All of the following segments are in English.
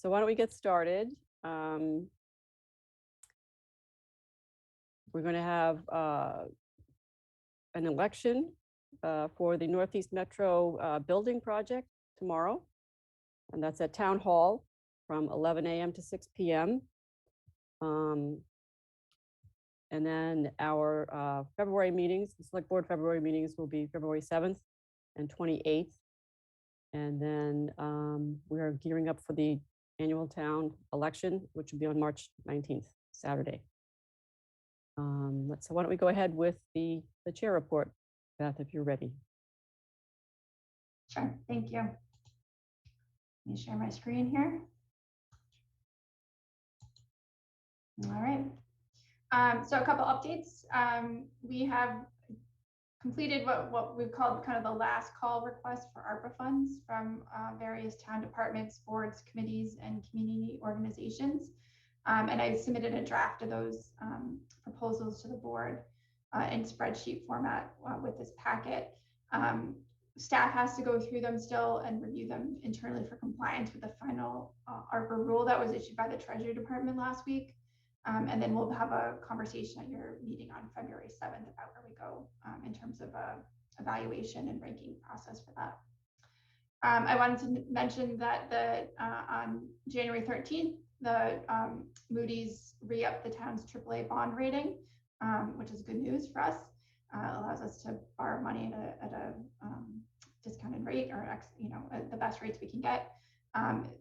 So why don't we get started? We're going to have an election for the Northeast Metro building project tomorrow, and that's at Town Hall from 11 a.m. to 6 p.m. And then our February meetings, the Select Board February meetings, will be February 7th and 28th. And then we are gearing up for the annual town election, which will be on March 19th, Saturday. So why don't we go ahead with the chair report, Beth, if you're ready. Sure, thank you. Let me share my screen here. All right. So a couple updates. We have completed what we've called kind of the last call request for ARPA funds from various town departments, boards, committees, and community organizations. And I submitted a draft of those proposals to the board in spreadsheet format with this packet. Staff has to go through them still and review them internally for compliance with the final ARPA rule that was issued by the Treasury Department last week. And then we'll have a conversation at your meeting on February 7th about where we go in terms of evaluation and ranking process for that. I wanted to mention that on January 13th, the Moody's re-upped the town's AAA bond rating, which is good news for us. Allows us to borrow money at a discounted rate, or at the best rates we can get.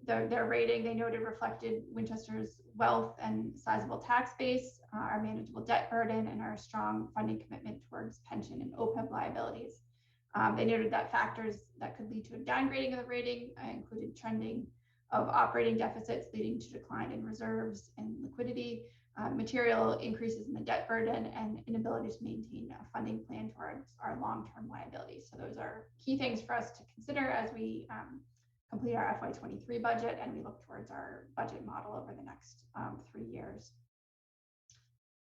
Their rating, they noted, reflected Winchester's wealth and sizable tax base, our manageable debt burden, and our strong funding commitment towards pension and OPEB liabilities. They noted that factors that could lead to a downgrading of the rating included trending of operating deficits leading to decline in reserves and liquidity, material increases in the debt burden, and inability to maintain a funding plan towards our long-term liabilities. So those are key things for us to consider as we complete our FY23 budget and we look towards our budget model over the next 3 years.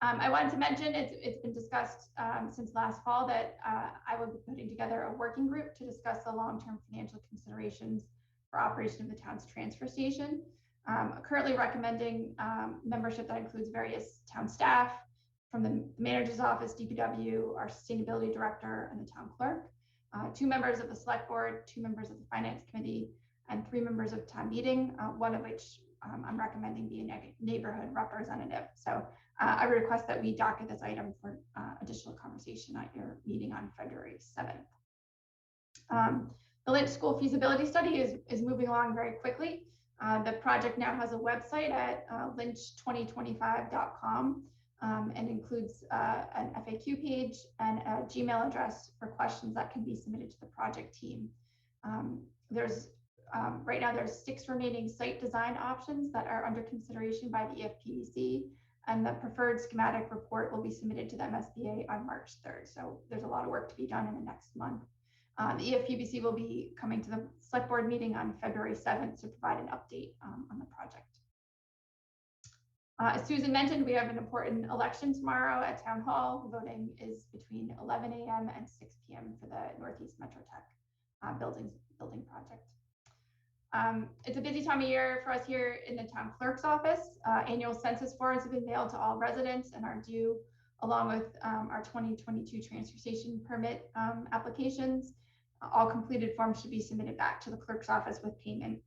I wanted to mention, it's been discussed since last fall that I will be putting together a working group to discuss the long-term financial considerations for operation of the town's transfer station. Currently recommending membership that includes various town staff from the manager's office, DPW, our sustainability director, and the town clerk, 2 members of the select board, 2 members of the finance committee, and 3 members of town meeting, one of which I'm recommending be a neighborhood representative. So I request that we docket this item for additional conversation at your meeting on February 7th. The Lynch School feasibility study is moving along very quickly. The project now has a website at lynch2025.com and includes an FAQ page and a Gmail address for questions that can be submitted to the project team. Right now there's 6 remaining site design options that are under consideration by the EFPBC, and the preferred schematic report will be submitted to the MSBA on March 3rd. So there's a lot of work to be done in the next month. The EFPBC will be coming to the select board meeting on February 7th to provide an update on the project. As Susan mentioned, we have an important election tomorrow at Town Hall. Voting is between 11 a.m. and 6 p.m. for the Northeast Metro Tech building project. It's a busy time of year for us here in the town clerk's office. Annual census forms have been mailed to all residents and are due, along with our 2022 transfer station permit applications. All completed forms should be submitted back to the clerk's office with payment.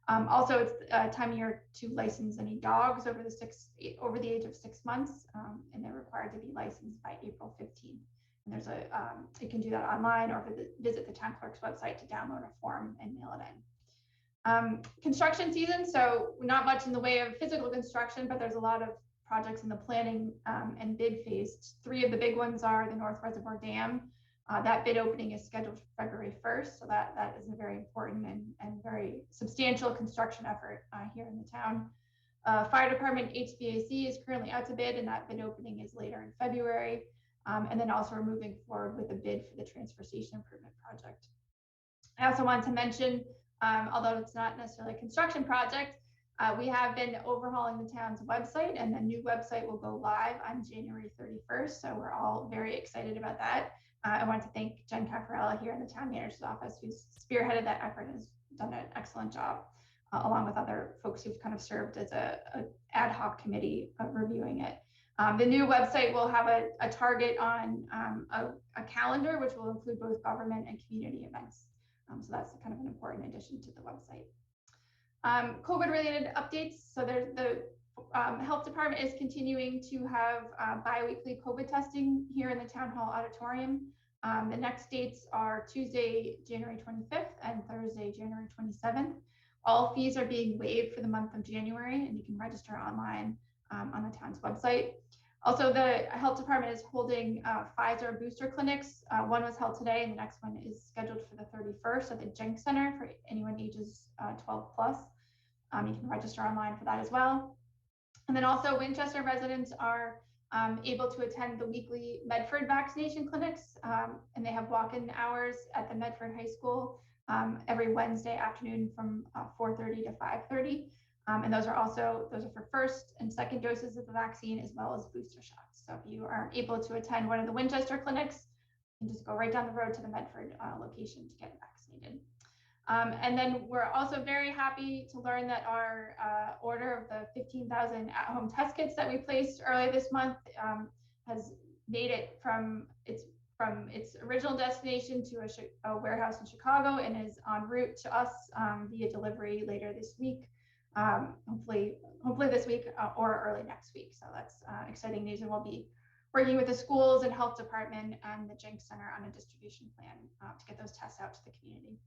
Also, it's a time of year to license any dogs over the age of 6 months, and they're required to be licensed by April 15th. And there's you can do that online or visit the town clerk's website to download a form and mail it in. Construction season, so not much in the way of physical construction, but there's a lot of projects in the planning and bid phase. 3 of the big ones are the North Reservoir Dam. That bid opening is scheduled for February 1st, so that is a very important and very substantial construction effort here in the town. Fire department HVAC is currently out to bid, and that bid opening is later in February. And then also we're moving forward with a bid for the transfer station improvement project. I also wanted to mention, although it's not necessarily a construction project, we have been overhauling the town's website, and the new website will go live on January 31st. So we're all very excited about that. I want to thank Jen Caffarella here in the town manager's office, who's spearheaded that effort and has done an excellent job. along with other folks who've kind of served as a ad hoc committee reviewing it. The new website will have a target on a calendar, which will include both government and community events. So that's kind of an important addition to the website. COVID-related updates. So there's the health department is continuing to have bi-weekly COVID testing here in the town hall auditorium. The next dates are Tuesday, January 25th and Thursday, January 27th. All fees are being waived for the month of January, and you can register online on the town's website. Also, the health department is holding Pfizer booster clinics. One was held today, and the next one is scheduled for the 31st at the Jenks Center for anyone ages 12 plus. You can register online for that as well. And then also Winchester residents are able to attend the weekly Medford vaccination clinics, and they have walk-in hours at the Medford High School every Wednesday afternoon from 4:30 to 5:30. And those are for first and second doses of the vaccine, as well as booster shots. So if you aren't able to attend one of the Winchester clinics, you can just go right down the road to the Medford location to get vaccinated. And then we're also very happy to learn that our order of the 15,000 at-home test kits that we placed earlier this month has made it from its original destination to a warehouse in Chicago and is en route to us via delivery later this week. Hopefully this week or early next week. So that's exciting news, and we'll be working with the schools and health department and the Jenks Center on a distribution plan to get those tests out to the community.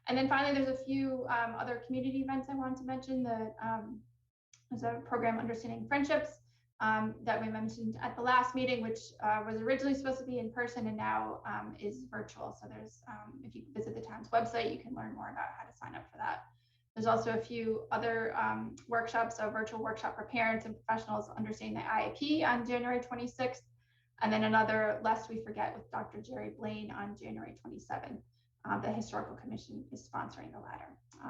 And then finally, there's a few other community events I wanted to mention. There's a program, Understanding Friendships, that we mentioned at the last meeting, which was originally supposed to be in person and now is virtual. So there's, if you visit the town's website, you can learn more about how to sign up for that. There's also a few other workshops, a virtual workshop for parents and professionals understanding the IEP on January 26th, and then another Lest We Forget with Dr. Jerry Blaine on January 27th. The Historical Commission is sponsoring the latter.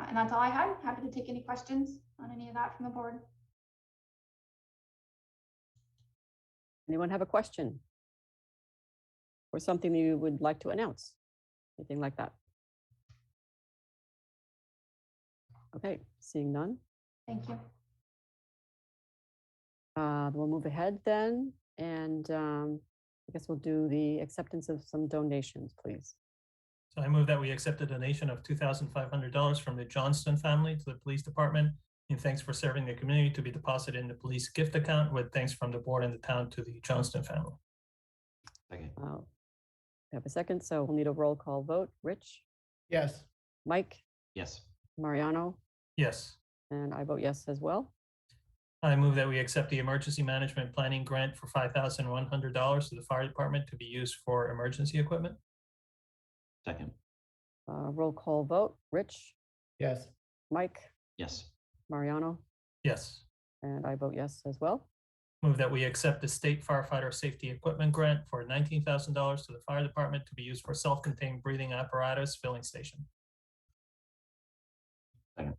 And that's all I had. Happy to take any questions on any of that from the board. Anyone have a question or something you would like to announce? Anything like that? Okay, seeing none. Thank you. We'll move ahead then, and I guess we'll do the acceptance of some donations, please. So I move that we accept a donation of $2,500 from the Johnston family to the police department in thanks for serving the community, to be deposited in the police gift account with thanks from the board and the town to the Johnston family. Second. We have a second, so we'll need a roll call vote. Rich? Yes. Mike? Yes. Mariano? Yes. And I vote yes as well. I move that we accept the emergency management planning grant for $5,100 to the fire department to be used for emergency equipment. Second. Roll call vote. Rich? Yes. Mike? Yes. Mariano? Yes. And I vote yes as well. Move that we accept the state firefighter safety equipment grant for $19,000 to the fire department to be used for self-contained breathing apparatus filling station. Second.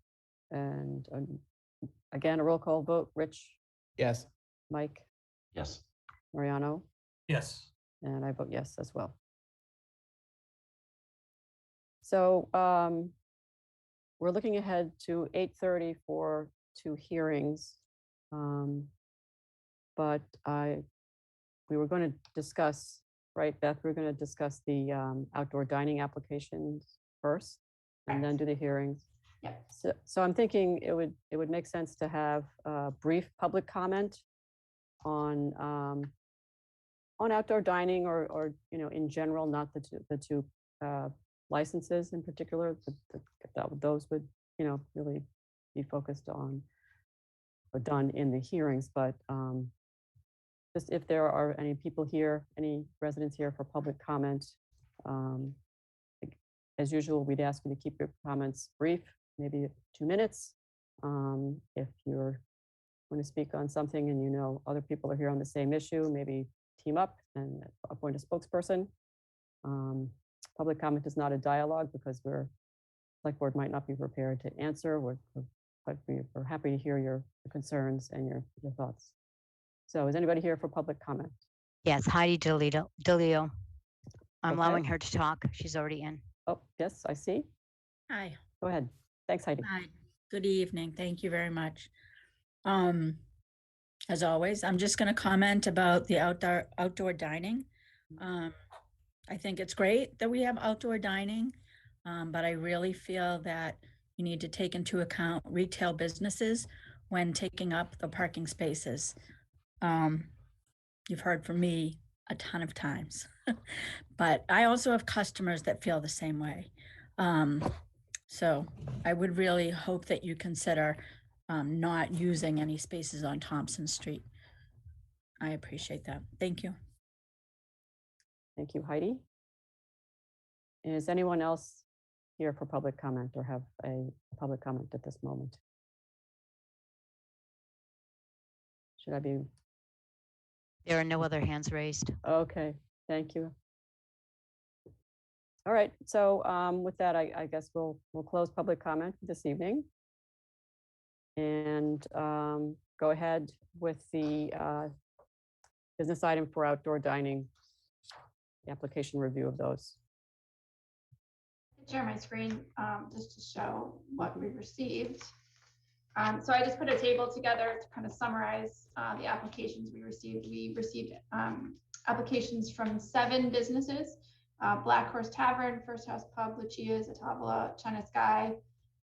And again, a roll call vote. Rich? Yes. Mike? Yes. Mariano? Yes. And I vote yes as well. So we're looking ahead to 8:30 for 2 hearings. But we were going to discuss, right, Beth, we're going to discuss the outdoor dining applications first and then do the hearings. Yep. So I'm thinking it would make sense to have a brief public comment on outdoor dining or in general, not the two licenses in particular. Those would really be focused on or done in the hearings, but just if there are any people here, any residents here for public comment, as usual, we'd ask you to keep your comments brief, maybe 2 minutes. If you're going to speak on something and other people are here on the same issue, maybe team up and appoint a spokesperson. Public comment is not a dialogue because select board might not be prepared to answer, but we're happy to hear your concerns and your thoughts. So is anybody here for public comment? Yes, Heidi Delio. I'm Okay. allowing her to talk. She's already in. Oh, yes, I see. Hi. Go ahead. Thanks, Heidi. Hi. Good evening. Thank you very much. As always, I'm just going to comment about the outdoor dining. I think it's great that we have outdoor dining, but I really feel that you need to take into account retail businesses when taking up the parking spaces. You've heard from me a ton of times, but I also have customers that feel the same way. So I would really hope that you consider not using any spaces on Thompson Street. I appreciate that. Thank you. Thank you, Heidi. Is anyone else here for public comment or have a public comment at this moment? Should I be? There are no other hands raised. Okay, thank you. All right, so with that, I guess we'll close public comment this evening and go ahead with the business item for outdoor dining, the application review of those. Share my screen just to show what we received. So I just put a table together to kind of summarize the applications we received. We received applications from 7 businesses: Black Horse Tavern, First House Pub, Lucia's, Atavola, China Sky,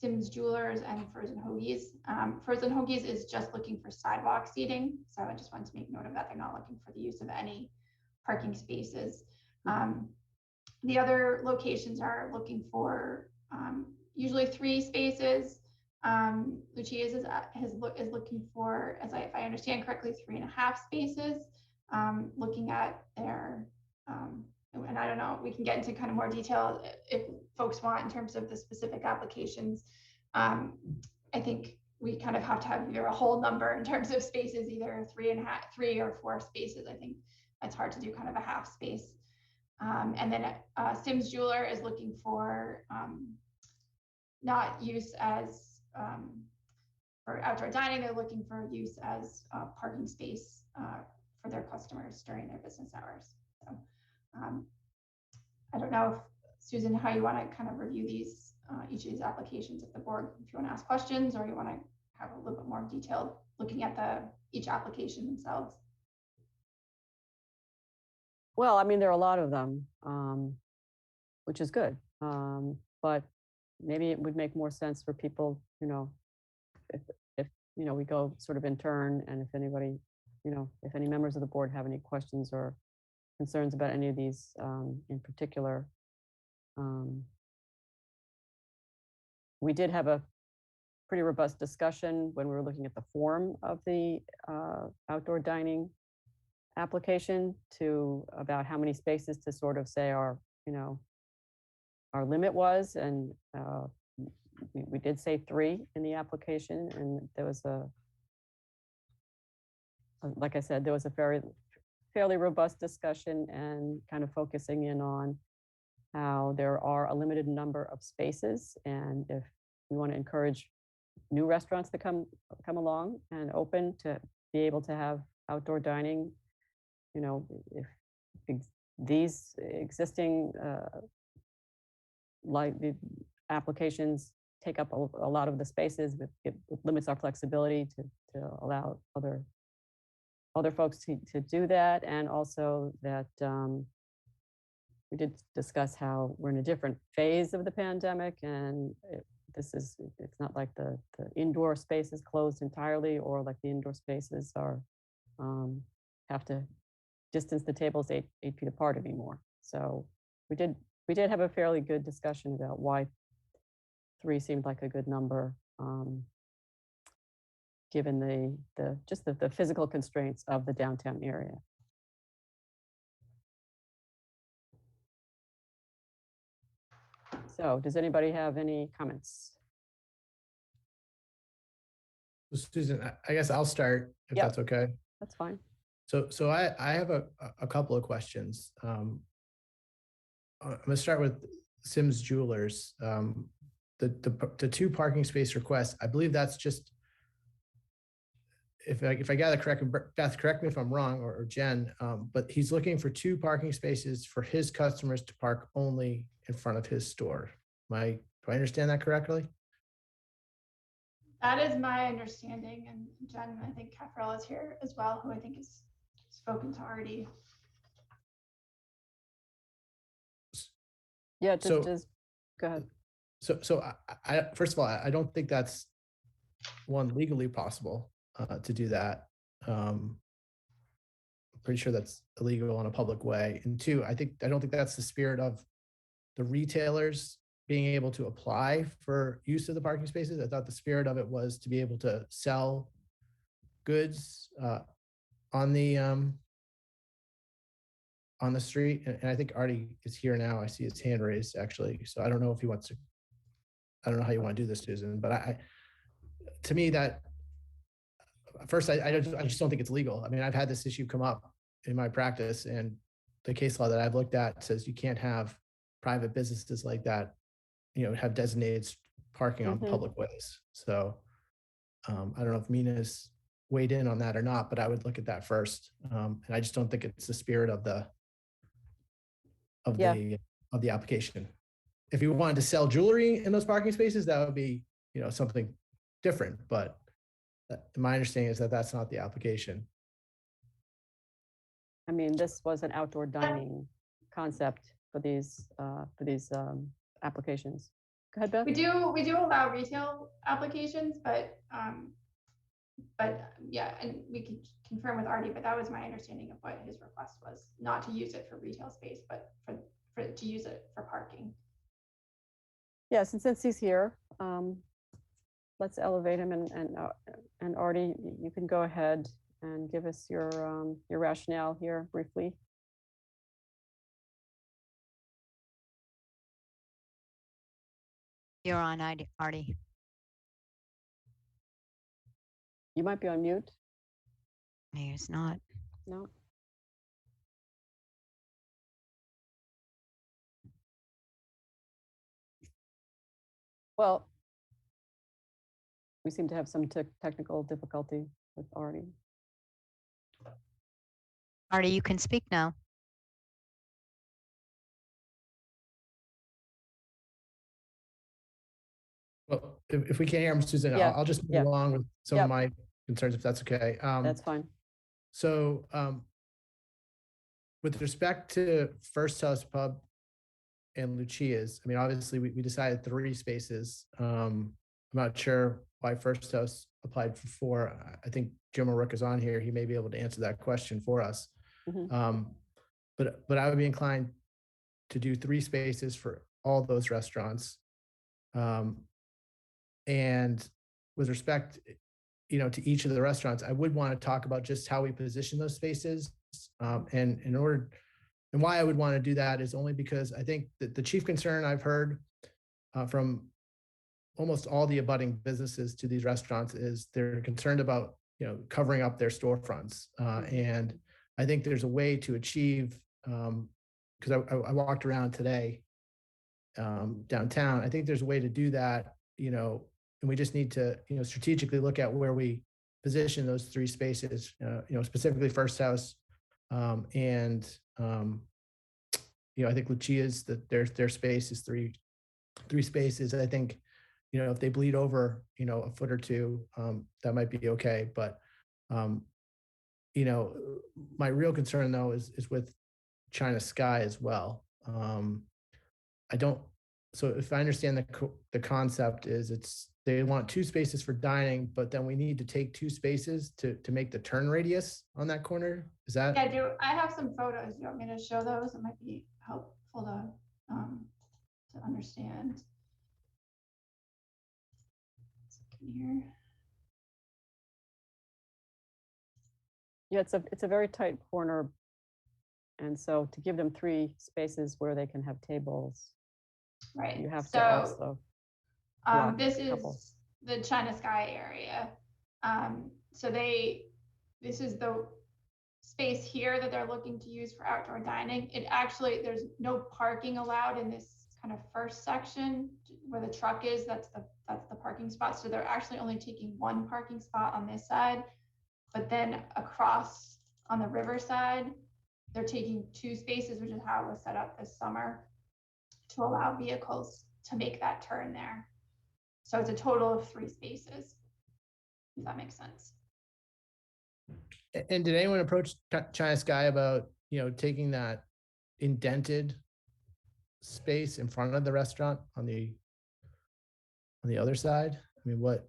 Sims Jewelers, and Frozen Hoagies. Frozen Hoagies is just looking for sidewalk seating, so I just wanted to make note of that. They're not looking for the use of any parking spaces. The other locations are looking for usually 3 spaces. Lucia's is looking for, if I understand correctly, 3.5 spaces. Looking at their, and I don't know, we can get into kind of more detail if folks want in terms of the specific applications. I think we kind of have to have either a whole number in terms of spaces, either 3 or 4 spaces. I think it's hard to do kind of a half space. And then Sims Jeweler is looking for not use as for outdoor dining. They're looking for use as parking space for their customers during their business hours. So I don't know, if Susan, how you want to kind of review these each of these applications at the board, if you want to ask questions or you want to have a little bit more detailed looking at each application themselves. Well, I mean, there are a lot of them, which is good. But maybe it would make more sense for people, if we go sort of in turn, and if anybody, if any members of the board have any questions or concerns about any of these in particular. We did have a pretty robust discussion when we were looking at the form of the outdoor dining application about how many spaces to sort of say our limit was, and we did say 3 in the application, and there was like I said, there was a fairly robust discussion and kind of focusing in on how there are a limited number of spaces, and if we want to encourage new restaurants to come along and open to be able to have outdoor dining, if these existing like the applications take up a lot of the spaces, it limits our flexibility to allow other folks to do that. And also that we did discuss how we're in a different phase of the pandemic, and it's not like the indoor space is closed entirely, or like the indoor spaces are have to distance the tables 8 feet apart anymore. So we did have a fairly good discussion about why 3 seemed like a good number, given the physical constraints of the downtown area. So does anybody have any comments? Susan, I guess I'll start if Yep. that's okay. That's fine. So I have a couple of questions. I'm going to start with Sims Jewelers. The 2 parking space requests, I believe that's just, if I got it correct, Beth, correct me if I'm wrong, or Jen, but he's looking for 2 parking spaces for his customers to park only in front of his store. Do I understand that correctly? That is my understanding, and Jen, I think Cafarella is here as well, who I think has spoken to Artie. Yeah, So- just go ahead. So I first of all, I don't think that's one legally possible to do that. I'm pretty sure that's illegal in a public way. And two, I don't think that's the spirit of the retailers being able to apply for use of the parking spaces. I thought the spirit of it was to be able to sell goods on the street. And I think Artie is here now. I see his hand raised actually. So I don't know if he wants to. I don't know how you want to do this, Susan, but to me that first, I just don't think it's legal. I mean, I've had this issue come up in my practice, and the case law that I've looked at says you can't have private businesses like that, have designated parking on Mhm. public ways. So I don't know if Mina's weighed in on that or not, but I would look at that first. And I just don't think it's the spirit of the Yeah. application. If you wanted to sell jewelry in those parking spaces, that would be, something different. But my understanding is that that's not the application. I mean, this was an outdoor dining concept for these applications. Go ahead, Beth. We do allow retail applications, but yeah, and we can confirm with Artie, but that was my understanding of what his request was, not to use it for retail space, but to use it for parking. Yeah, since he's here, let's elevate him, and Artie, you can go ahead and give us your rationale here briefly. You're on, Artie. You might be on mute. Maybe it's not. No. Well, we seem to have some technical difficulty with Artie. Artie, you can speak now. Well, if we can't hear him, Susan, Yeah, I'll just move yeah. along with some Yep. of my concerns, if that's okay. That's fine. So with respect to First House Pub and Lucia's, I mean, obviously we decided 3 spaces. I'm not sure why First House applied for 4. I think Jim O'Rourke is on here. He may be able to answer that question for us. Mhm. But I would be inclined to do 3 spaces for all those restaurants. And with respect, to each of the restaurants, I would want to talk about just how we position those spaces. And why I would want to do that is only because I think that the chief concern I've heard from almost all the abutting businesses to these restaurants is they're concerned about, covering up their storefronts. And I think there's a way to achieve, because I walked around today downtown. I think there's a way to do that, and we just need to, strategically look at where we position those 3 spaces, specifically First House. And I think Lucia's, their space is 3 spaces. I think, if they bleed over, a foot or 2, that might be okay. But, my real concern though is with China Sky as well. So if I understand the concept is they want 2 spaces for dining, but then we need to take 2 spaces to make the turn radius on that corner. Is that? Yeah, I have some photos. You want me to show those? It might be helpful to understand. Here. Yeah, it's a very tight corner, and so to give them 3 spaces where they can have tables, Right. you have to also. block This a couple. is the China Sky area. So this is the space here that they're looking to use for outdoor dining. There's no parking allowed in this kind of first section where the truck is. That's the parking spot. So they're actually only taking 1 parking spot on this side, but then across on the river side, they're taking 2 spaces, which is how it was set up this summer to allow vehicles to make that turn there. So it's a total of 3 spaces. if that makes sense. And did anyone approach China Sky about, taking that indented space in front of the restaurant on the other side? I mean, what?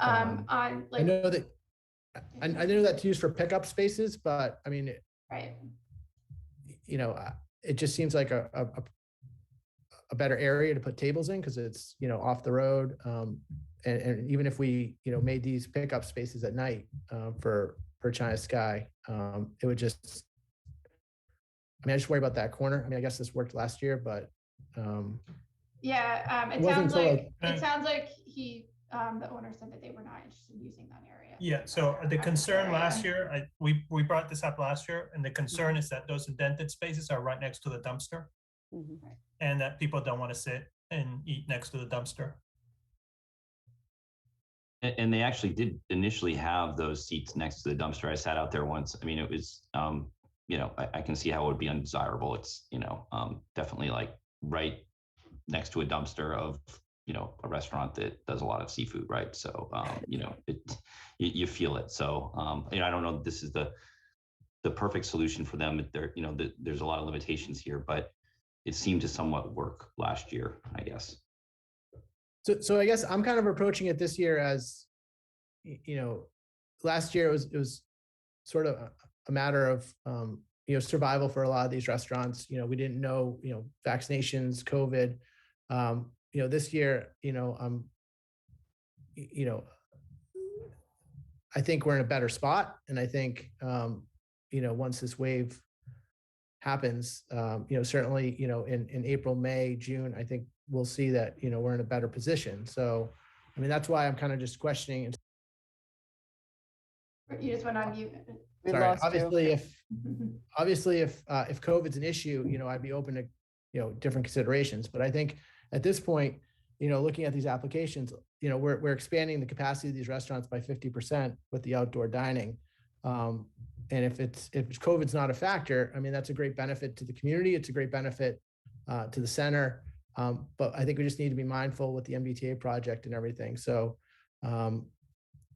On I like, know that, I know that's used for pickup spaces, but I mean, right. It just seems like a better area to put tables in because it's, off the road. And even if we, made these pickup spaces at night for China Sky, it would just, I just worry about that corner. I mean, I guess this worked last year, but Yeah, It wasn't it sounds like he, the owner said that they were not interested in using that area. Yeah, so the concern last area. year, we brought this up last year, and the concern is that those indented spaces are right next to the dumpster, Mhm. and that people don't want to sit and eat next to the dumpster. And they actually did initially have those seats next to the dumpster. I sat out there once. I mean, it was, I can see how it would be undesirable. It's, definitely like right next to a dumpster of, a restaurant that does a lot of seafood, right? So, you feel it. So, I don't know, this is the perfect solution for them. There, there's a lot of limitations here, but it seemed to somewhat work last year, I guess. So I guess I'm kind of approaching it this year as, last year it was sort of a matter of, survival for a lot of these restaurants. We didn't know, vaccinations, COVID. This year, I think we're in a better spot. And I think, once this wave happens, certainly, in April, May, June, I think we'll see that, we're in a better position. So, I mean, that's why I'm kind of just questioning. You just went on mute. We Sorry, lost you. obviously, if COVID's an issue, I'd be open to, different considerations. But I think at this point, looking at these applications, we're expanding the capacity of these restaurants by 50% with the outdoor dining. And if COVID's not a factor, I mean, that's a great benefit to the community. It's a great benefit to the center. But I think we just need to be mindful with the MBTA project and everything. So, and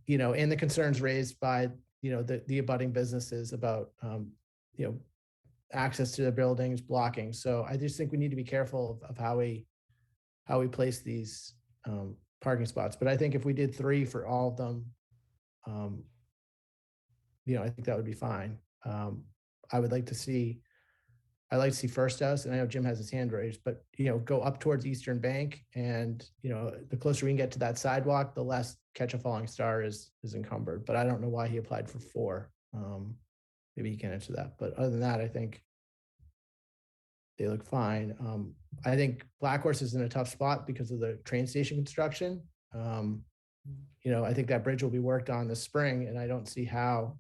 the concerns raised by, the abutting businesses about, access to the buildings, blocking. So I just think we need to be careful of how we place these parking spots. But I think if we did 3 for all of them, I think that would be fine. I'd like to see First House, and I know Jim has his hand raised, but go up towards Eastern Bank, and the closer we can get to that sidewalk, the less Catch a Falling Star is encumbered. But I don't know why he applied for 4. Maybe he can answer that. But other than that, I think they look fine. I think Black Horse is in a tough spot because of the train station construction. I think that bridge will be worked on this spring, and I don't see how.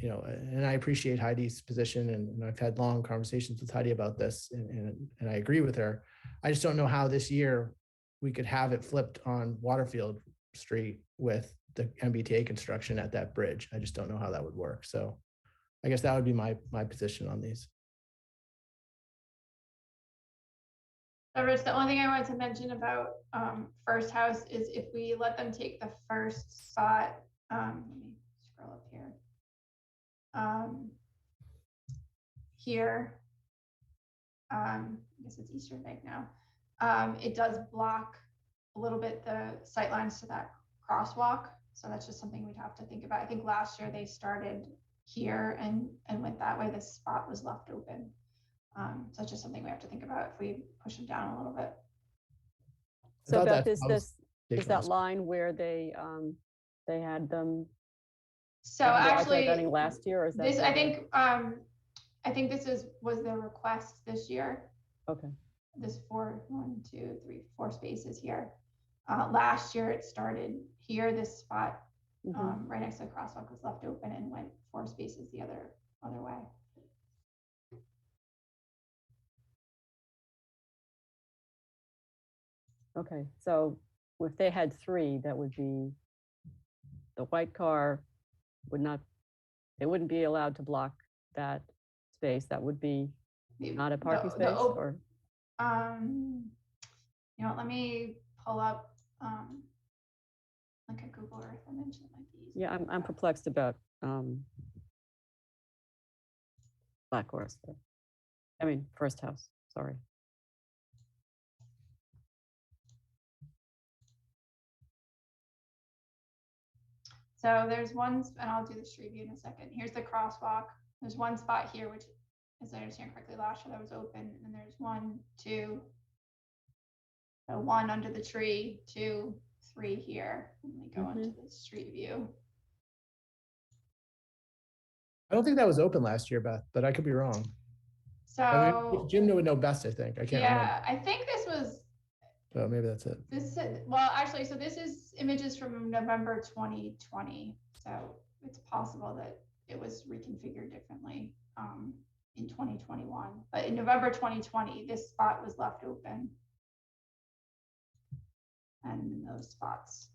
And I appreciate Heidi's position, and I've had long conversations with Heidi about this, and I agree with her. I just don't know how this year we could have it flipped on Waterfield Street with the MBTA construction at that bridge. I just don't know how that would work. So I guess that would be my position on these. So Rich, the only thing I wanted to mention about First House is if we let them take the first spot, let me scroll up here. Here, I guess it's Eastern Bank now. It does block a little bit the sight lines to that crosswalk. So that's just something we'd have to think about. I think last year they started here and went that way. This spot was left open. So that's just something we have to think about if we push them down a little bit. So Beth, is that line where they had them? So actually, dining last year, or is that this? I think this was the request this year. Okay. This 4 spaces here. Last year it started here. This spot right next to the crosswalk was left open and went 4 spaces the other way. Okay, so if they had 3, that would be the white car they wouldn't be allowed to block that space. That would be not a parking space, or? Let me pull up like a Google Earth image, that might be easier. Yeah, I'm perplexed about Black Horse there. I mean, First House, sorry. So there's one, and I'll do the street view in a second. Here's the crosswalk. There's one spot here, which, as I understand correctly, last year that was open. And there's 1, 2, so 1 under the tree, 2, 3 here. And we go into the street view. I don't think that was open last year, Beth, but I could be wrong. So I mean, Jim would know best, I think. I can't remember. yeah, I think this was, But maybe that's it. this is, well, actually, so this is images from November 2020. So it's possible that it was reconfigured differently in 2021. But in November 2020, this spot was left open. And in those spots.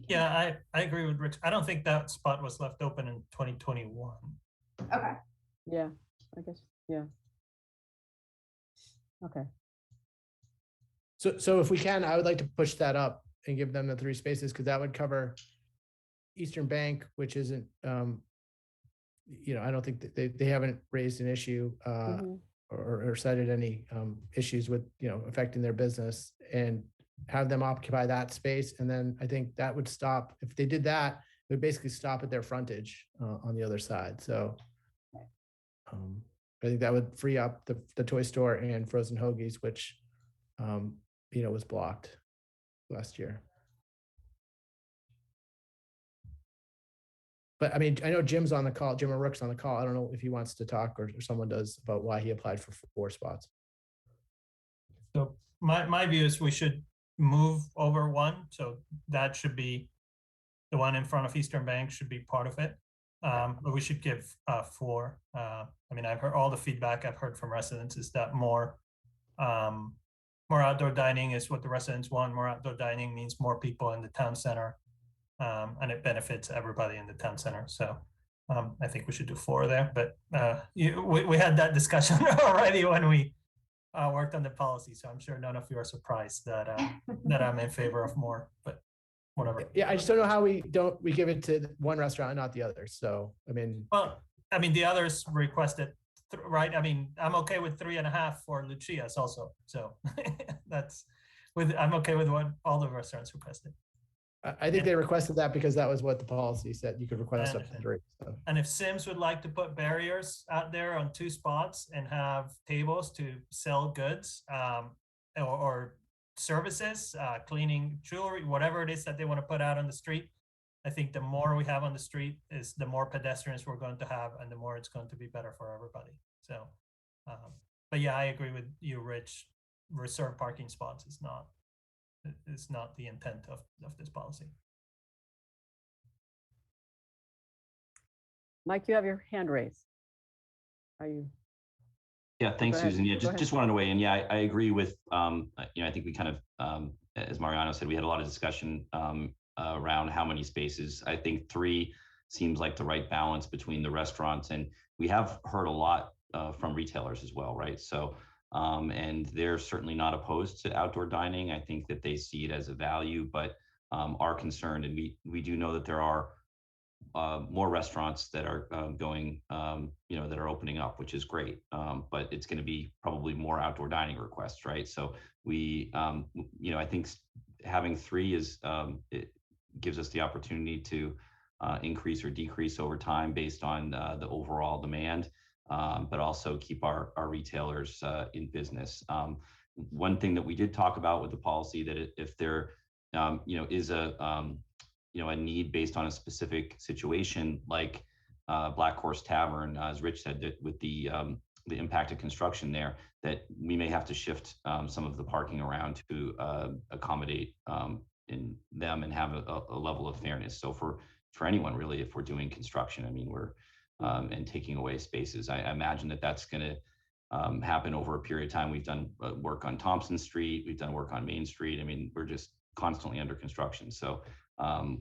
Yeah, I agree with Rich. I don't think that spot was left open in 2021. Okay. Yeah, I guess, yeah. Okay. So if we can, I would like to push that up and give them the 3 spaces, because that would cover Eastern Bank, which isn't, I don't think that they haven't raised an issue or cited any issues with, affecting their business, and have them occupy that space. And then I think that would stop, if they did that, it would basically stop at their frontage on the other side. So I think that would free up the toy store and Frozen Hoagies, which, was blocked last year. But I mean, I know Jim's on the call, Jim O'Rourke's on the call. I don't know if he wants to talk or someone does about why he applied for 4 spots. So my view is we should move over 1. So that should be the one in front of Eastern Bank should be part of it. But we should give 4. I mean, I've heard all the feedback I've heard from residents is that more outdoor dining is what the residents want. More outdoor dining means more people in the town center, and it benefits everybody in the town center. So I think we should do 4 there. But we had that discussion already when we worked on the policy. So I'm sure none of you are surprised that that I'm in favor of more. But whatever. Yeah, I just don't know how we give it to one restaurant and not the other. So I mean, well, I mean the others requested, right? I mean, I'm okay with 3.5 for Lucia's also. So I'm okay with what all the restaurants requested. I think they requested that because that was what the policy said. You could request up to 3. So. And if Sims would like to put barriers out there on 2 spots and have tables to sell goods or services, cleaning, jewelry, whatever it is that they want to put out on the street, I think the more we have on the street is the more pedestrians we're going to have, and the more it's going to be better for everybody. So, but yeah, I agree with you, Rich. Reserve parking spots is not the intent of this policy. Mike, you have your hand raised. Are you? Yeah, thanks, Susan. Yeah, Go ahead. just wanted to weigh in. Yeah, I agree with, I think we kind of, as Mariano said, we had a lot of discussion around how many spaces. I think 3 seems like the right balance between the restaurants, and we have heard a lot from retailers as well, right? So, and they're certainly not opposed to outdoor dining. I think that they see it as a value, but are concerned, and we do know that there are more restaurants that are going, that are opening up, which is great. But it's going to be probably more outdoor dining requests, right? So we, I think having 3 is, it gives us the opportunity to increase or decrease over time based on the overall demand, but also keep our retailers in business. One thing that we did talk about with the policy that if there, is a need based on a specific situation, like Black Horse Tavern, as Rich said, that with the impact of construction there, that we may have to shift some of the parking around to accommodate in them and have a level of fairness. So for anyone really, if we're doing construction, I mean, we're and taking away spaces, I imagine that that's going to happen over a period of time. We've done work on Thompson Street, we've done work on Main Street. I mean, we're just constantly under construction. So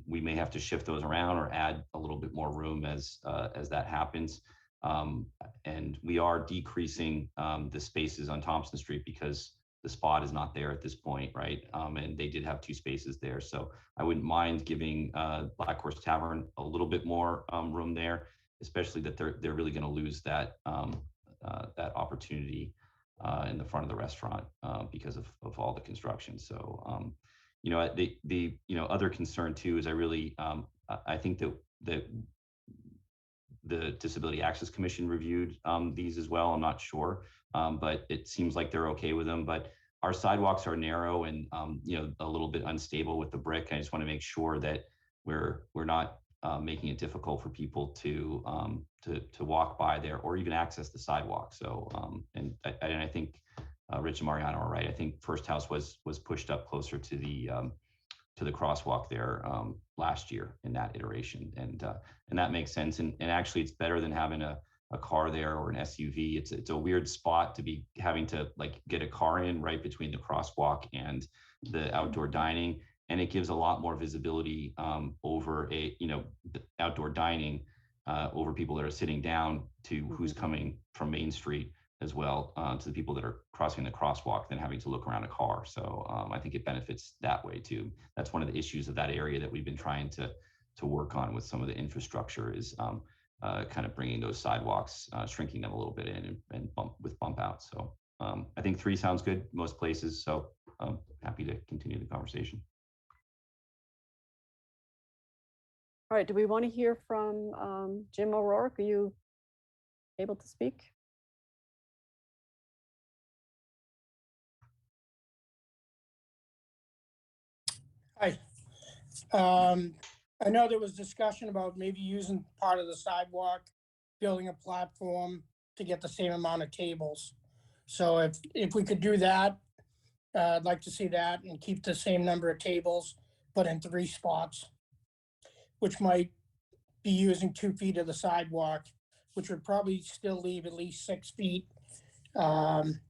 we may have to shift those around or add a little bit more room as that happens. And we are decreasing the spaces on Thompson Street because the spot is not there at this point, right? And they did have 2 spaces there. So I wouldn't mind giving Black Horse Tavern a little bit more room there, especially that they're really going to lose that that opportunity in the front of the restaurant because of all the construction. So you know, the other concern too is I think that the Disability Access Commission reviewed these as well. I'm not sure, but it seems like they're okay with them. But our sidewalks are narrow and a little bit unstable with the brick. I just want to make sure that we're not making it difficult for people to walk by there or even access the sidewalk. So and I think Rich and Mariano are right. I think First House was pushed up closer to the crosswalk there last year in that iteration, and that makes sense. And actually, it's better than having a car there or an SUV. It's a weird spot to be having to like get a car in right between the crosswalk and the outdoor dining, and it gives a lot more visibility over the outdoor dining over people that are sitting down to who's coming from Main Street as well to the people that are crossing the crosswalk than having to look around a car. So I think it benefits that way too. That's one of the issues of that area that we've been trying to work on with some of the infrastructure is kind of bringing those sidewalks, shrinking them a little bit in and bump outs. So I think 3 sounds good most places. So I'm happy to continue the conversation. All right, do we want to hear from Jim O'Rourke? Are you able to speak? Hi. I know there was discussion about maybe using part of the sidewalk, building a platform to get the same amount of tables. So if we could do that, I'd like to see that and keep the same number of tables, but in 3 spots, which might be using 2 feet of the sidewalk, which would probably still leave at least 6 feet. And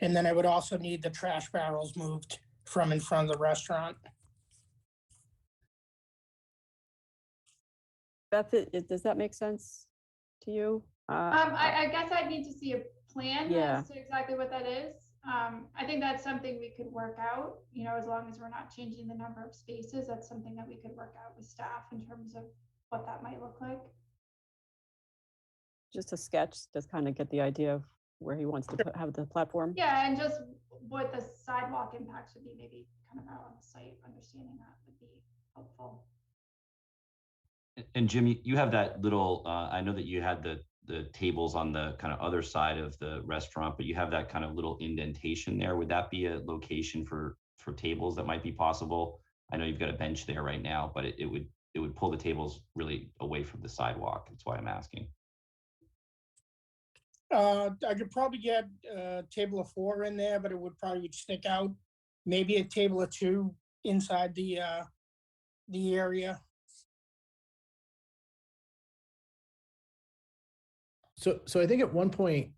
then I would also need the trash barrels moved from in front of the restaurant. Beth, does that make sense to you? I guess I'd need to see a plan Yeah. as to exactly what that is. I think that's something we could work out, as long as we're not changing the number of spaces. That's something that we could work out with staff in terms of what that might look like. Just a sketch to kind of get the idea of where he wants to have the platform. Yeah, and just what the sidewalk impacts would be, maybe kind of out on the site, understanding that would be helpful. And Jim, you have that little, I know that you had the tables on the kind of other side of the restaurant, but you have that kind of little indentation there. Would that be a location for tables that might be possible? I know you've got a bench there right now, but it would pull the tables really away from the sidewalk. That's why I'm asking. I could probably get a table of 4 in there, but it would probably stick out. Maybe a table of 2 inside the area. So I think at one point,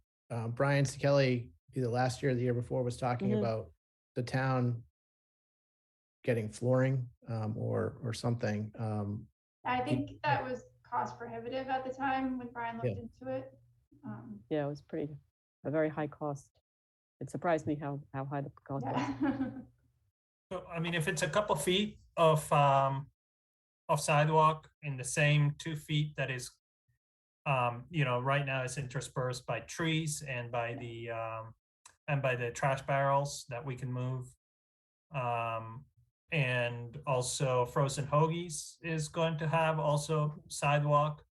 Brian Kelly, either last year or the year before, was talking about the town getting flooring or something. I think that was cost prohibitive at the time when Brian looked into it. Yeah, it was a very high cost. It surprised me how high the cost was. So, I mean, if it's a couple feet of sidewalk in the same 2 feet that is, right now it's interspersed by trees and by the trash barrels that we can move. And also Frozen Hoagies is going to have also sidewalk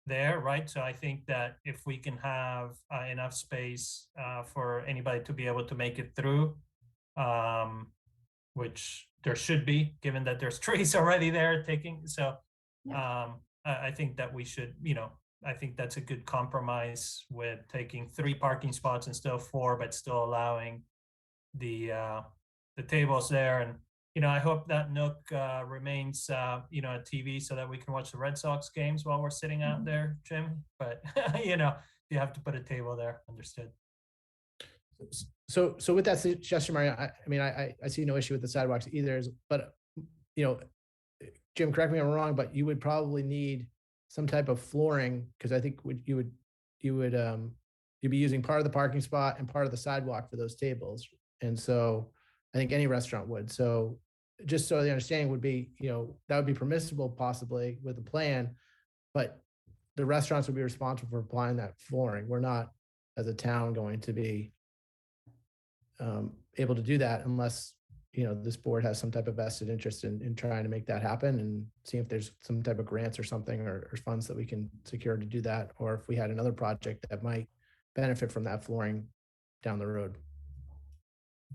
there, right? So I think that if we can have enough space for anybody to be able to make it through, which there should be, given that there's trees already there I think that we should, I think that's a good compromise with taking 3 parking spots instead of 4, but still allowing the tables there. And I hope that nook remains, a TV so that we can watch the Red Sox games while we're sitting out there, Jim. But you have to put a table there. Understood. So with that suggestion, Mario, I see no issue with the sidewalks either. But Jim, correct me if I'm wrong, but you would probably need some type of flooring, because I think you'd be using part of the parking spot and part of the sidewalk for those tables. And so I think any restaurant would. So just so the understanding would be, that would be permissible possibly with the plan, but the restaurants would be responsible for applying that flooring. We're not, as a town, going to be able to do that unless, this board has some type of vested interest in trying to make that happen and see if there's some type of grants or something or funds that we can secure to do that, or if we had another project that might benefit from that flooring down the road.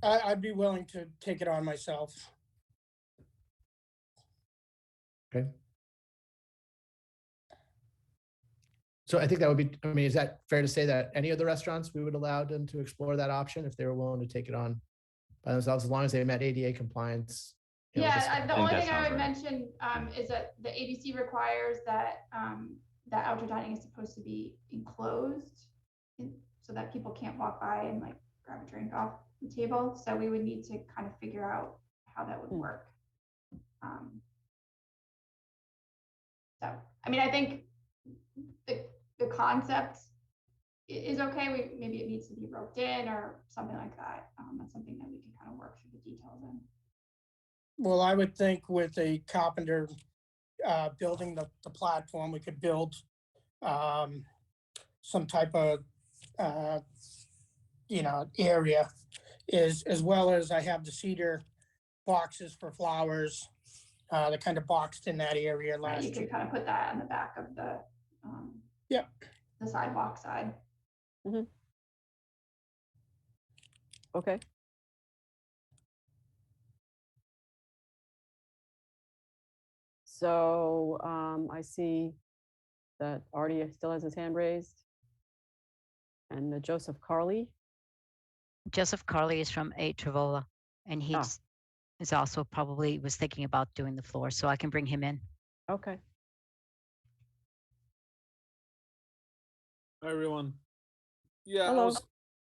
I'd be willing to take it on myself. Okay. So I think that would be, is that fair to say that any of the restaurants, we would allow them to explore that option if they were willing to take it on by themselves, as long as they met ADA compliance? Yeah, the only that thing I sounds would right. mention is that the ABC requires that that outdoor dining is supposed to be enclosed so that people can't walk by and like grab a drink off the table. So we would need to kind of figure out how that would work. So, I mean, I think the concept is okay. Maybe it needs to be roped in or something like that. That's something that we can kind of work through the details in. Well, I would think with a carpenter building the platform, we could build some type of area, as well as I have the cedar boxes for flowers that kind of boxed in that area Right, last you year. could kind of put that on the back of the the sidewalk side. Okay. So I see that Artie still has his hand raised. And Joseph Carley. Joseph Carley is from 8 Travola, and he's is also probably was thinking about doing the floor, so I can bring him in. Okay. Hi, everyone. Yeah, Hello.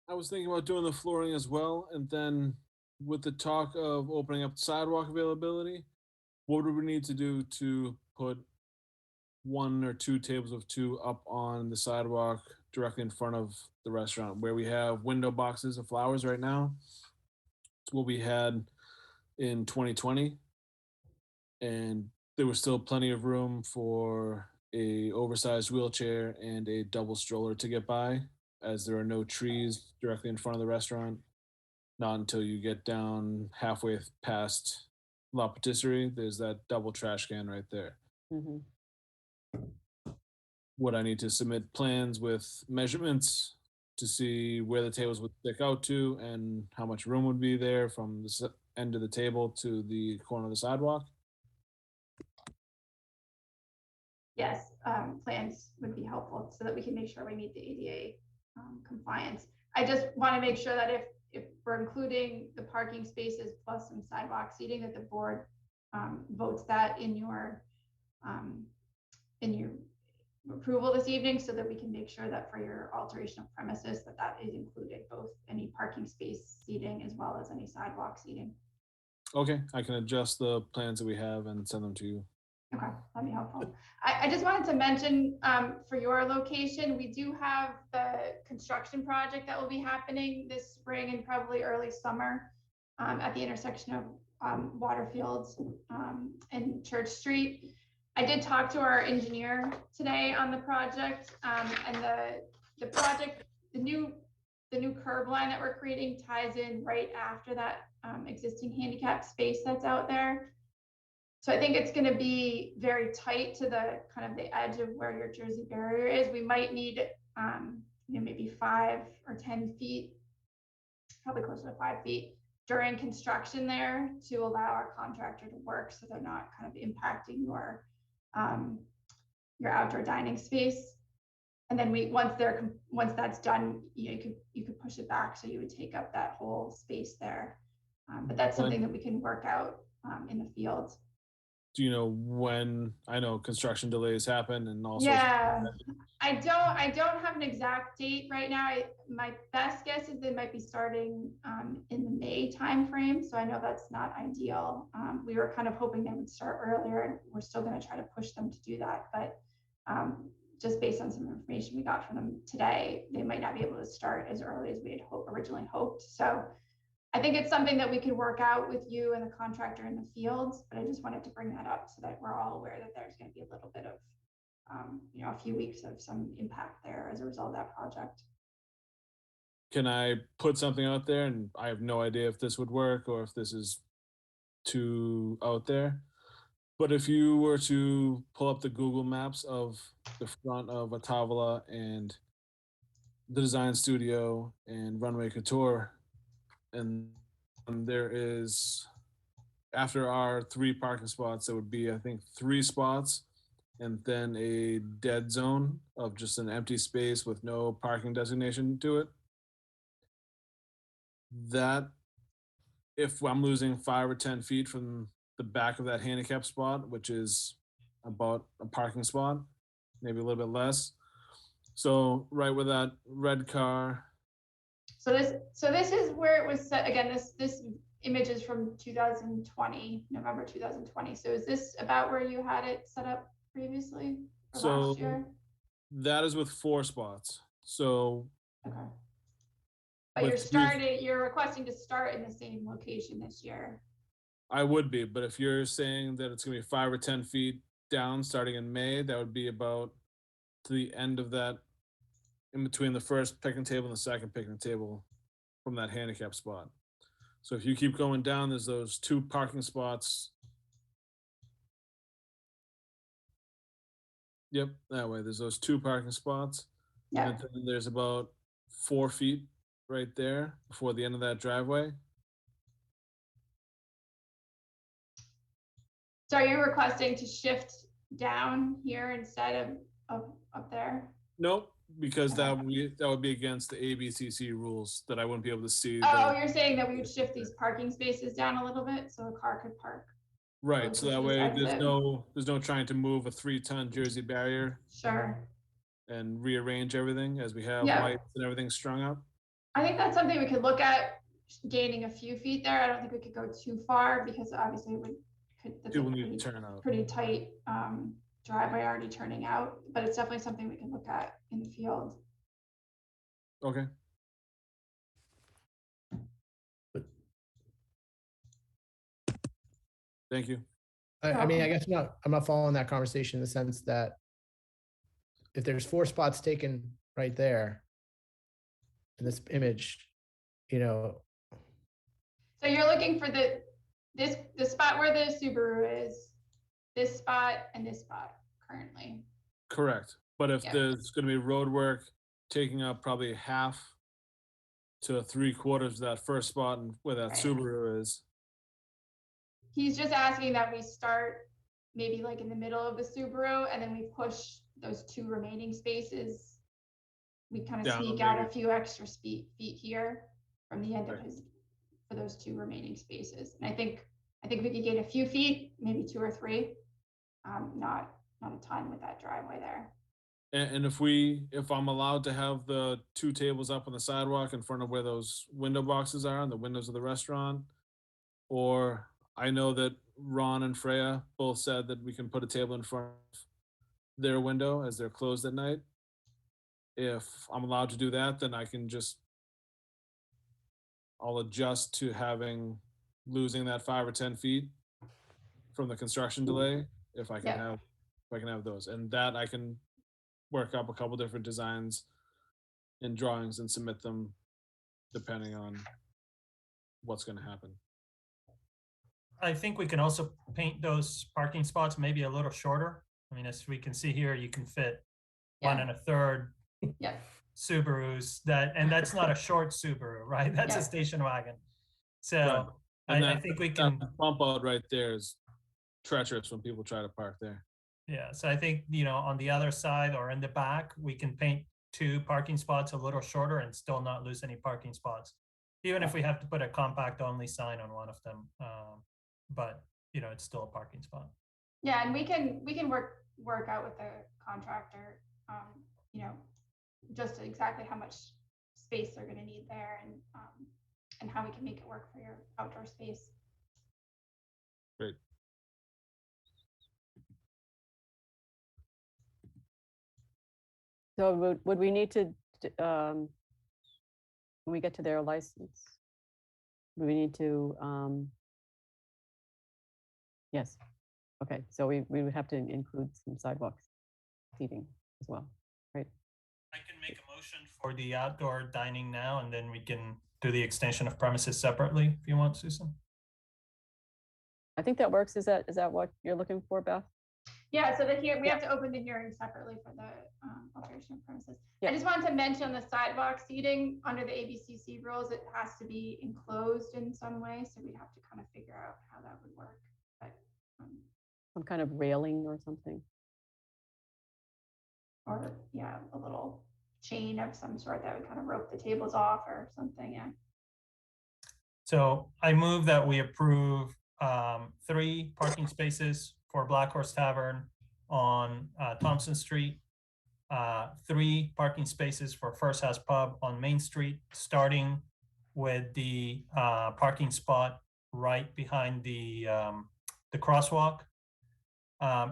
I was thinking about doing the flooring as well, and then with the talk of opening up sidewalk availability, what would we need to do to put 1 or 2 tables of 2 up on the sidewalk directly in front of the restaurant where we have window boxes of flowers right now? It's what we had in 2020, and there was still plenty of room for a oversized wheelchair and a double stroller to get by, as there are no trees directly in front of the restaurant. Not until you get down halfway past La Patisserie, there's that double trash can right there. Mhm. Would I need to submit plans with measurements to see where the tables would stick out to and how much room would be there from the end of the table to the corner of the sidewalk? Yes, plans would be helpful so that we can make sure we meet the ADA compliance. I just want to make sure that if we're including the parking spaces plus some sidewalk seating, that the board votes that in your approval this evening, so that we can make sure that for your alteration of premises that is included, both any parking space seating as well as any sidewalk seating. Okay, I can adjust the plans that we have and send them to you. Okay, that'd be helpful. I just wanted to mention for your location, we do have the construction project that will be happening this spring and probably early summer at the intersection of Waterfields and Church Street. I did talk to our engineer today on the project, and the project, the new curb line that we're creating ties in right after that existing handicap space that's out there. So I think it's going to be very tight to the kind of the edge of where your Jersey barrier is. We might need, maybe 5 or 10 feet, probably closer to 5 feet during construction there to allow our contractor to work, so they're not kind of impacting your outdoor dining space. And then once that's done, you could push it back, so you would take up that whole space there. But that's something that we can work out in the field. Do you know when? I know construction delays happen and also. Yeah, I don't have an exact date right now. My best guess is they might be starting in the May timeframe. So I know that's not ideal. We were kind of hoping they would start earlier, and we're still going to try to push them to do that. But just based on some information we got from them today, they might not be able to start as early as we had originally hoped. So I think it's something that we could work out with you and the contractor in the field, but I just wanted to bring that up so that we're all aware that there's going to be a little bit of, a few weeks of some impact there as a result of that project. Can I put something out there? And I have no idea if this would work or if this is too out there. But if you were to pull up the Google Maps of the front of Atavala and the design studio and Runway Couture, and there is, after our 3 parking spots, there would be, I think, 3 spots and then a dead zone of just an empty space with no parking designation to it. That, if I'm losing 5 or 10 feet from the back of that handicap spot, which is about a parking spot, maybe a little bit less. So right where that red car, So this is where it was set. Again, this image is from 2020, November 2020. So is this about where you had it set up previously or So- last year? that is with 4 spots. So Okay. But with you're requesting to start in the same location this year. I would be, but if you're saying that it's gonna be 5 or 10 feet down starting in May, that would be about to the end of that, in between the first picnic table and the second picnic table from that handicap spot. So if you keep going down, there's those 2 parking spots. Yep, that way. There's those 2 parking spots. Yeah. And then there's about 4 feet right there before the end of that driveway. So are you requesting to shift down here instead of up there? Nope, because Okay. that would be against the ABCC rules that I wouldn't be able to see. Oh, the- you're saying that we would shift these parking spaces down a little bit so a car could park. Right, so closer that to the way exit. there's no trying to move a 3-ton Jersey barrier Sure. and rearrange everything as we have Yeah. lights and everything strung up. I think that's something we could look at, gaining a few feet there. I don't think we could go too far because obviously that's a People need to pretty, turn out. pretty tight driveway already turning out, but it's definitely something we can look at in the field. Okay. Thank you. I mean, I guess I'm not following that conversation in the sense that if there's 4 spots taken right there in this image, So you're looking for the spot where the Subaru is, this spot and this spot currently. Correct. But if Yeah. there's going to be road work taking up probably half to 3/4 of that first spot and where that Right. Subaru is, He's just asking that we start maybe like in the middle of the Subaru and then we push those 2 remaining spaces. We kind of Down sneak out a maybe. few extra feet here from the end of for those 2 remaining spaces. And I think we could gain a few feet, maybe 2 or 3, not a ton with that driveway there. and if I'm allowed to have the 2 tables up on the sidewalk in front of where those window boxes are and the windows of the restaurant, or I know that Ron and Freya both said that we can put a table in front of their window as they're closed at night. If I'm allowed to do that, then I'll adjust to losing that 5 or 10 feet from the construction delay if I can have those, and that I can work up a couple different designs and drawings and submit them depending on what's going to happen. I think we can also paint those parking spots maybe a little shorter. I mean, as we can see here, you can fit 1 1/3 Yeah. Subarus and that's not a short Subaru, right? That's Yeah. a station wagon. Right. So And I that- think we that can, bump out right there is treacherous when people try to park there. yeah. So I think, on the other side or in the back, we can paint 2 parking spots a little shorter and still not lose any parking spots. Even if we have to put a compact only sign on one of them. But, it's still a parking spot. Yeah, and we can work out with the contractor, just exactly how much space they're gonna need there and how we can make it work for your outdoor space. Great. So would we need to, when we get to their license, we need to, yes. Okay, so we would have to include some sidewalk seating as well. I can make a motion for the outdoor dining now, and then we can do the extension of premises separately if you want, Susan. I think that works. Is that what you're looking for, Beth? Yeah, so that here, we have to open the hearing separately for the alteration of premises. Yeah. I just wanted to mention the sidewalk seating under the ABCC rules, it has to be enclosed in some way, so we'd have to kind of figure out how that would work. But, Some kind of railing or something? or yeah, a little chain of some sort that would kind of rope the tables off or something, yeah. So I move that we approve 3 parking spaces for Black Horse Tavern on Thompson Street, 3 parking spaces for First House Pub on Main Street, starting with the parking spot right behind the crosswalk.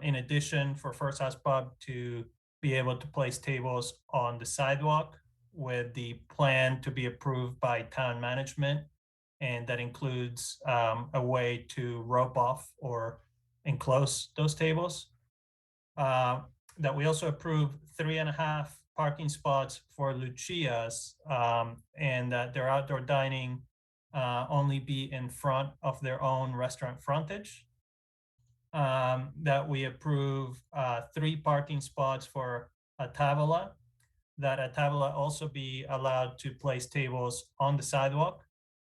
In addition, for First House Pub to be able to place tables on the sidewalk with the plan to be approved by town management. And that includes a way to rope off or enclose those tables. That we also approve 3.5 parking spots for Lucia's, and that their outdoor dining only be in front of their own restaurant frontage. That we approve 3 parking spots for Atavola, that Atavola also be allowed to place tables on the sidewalk,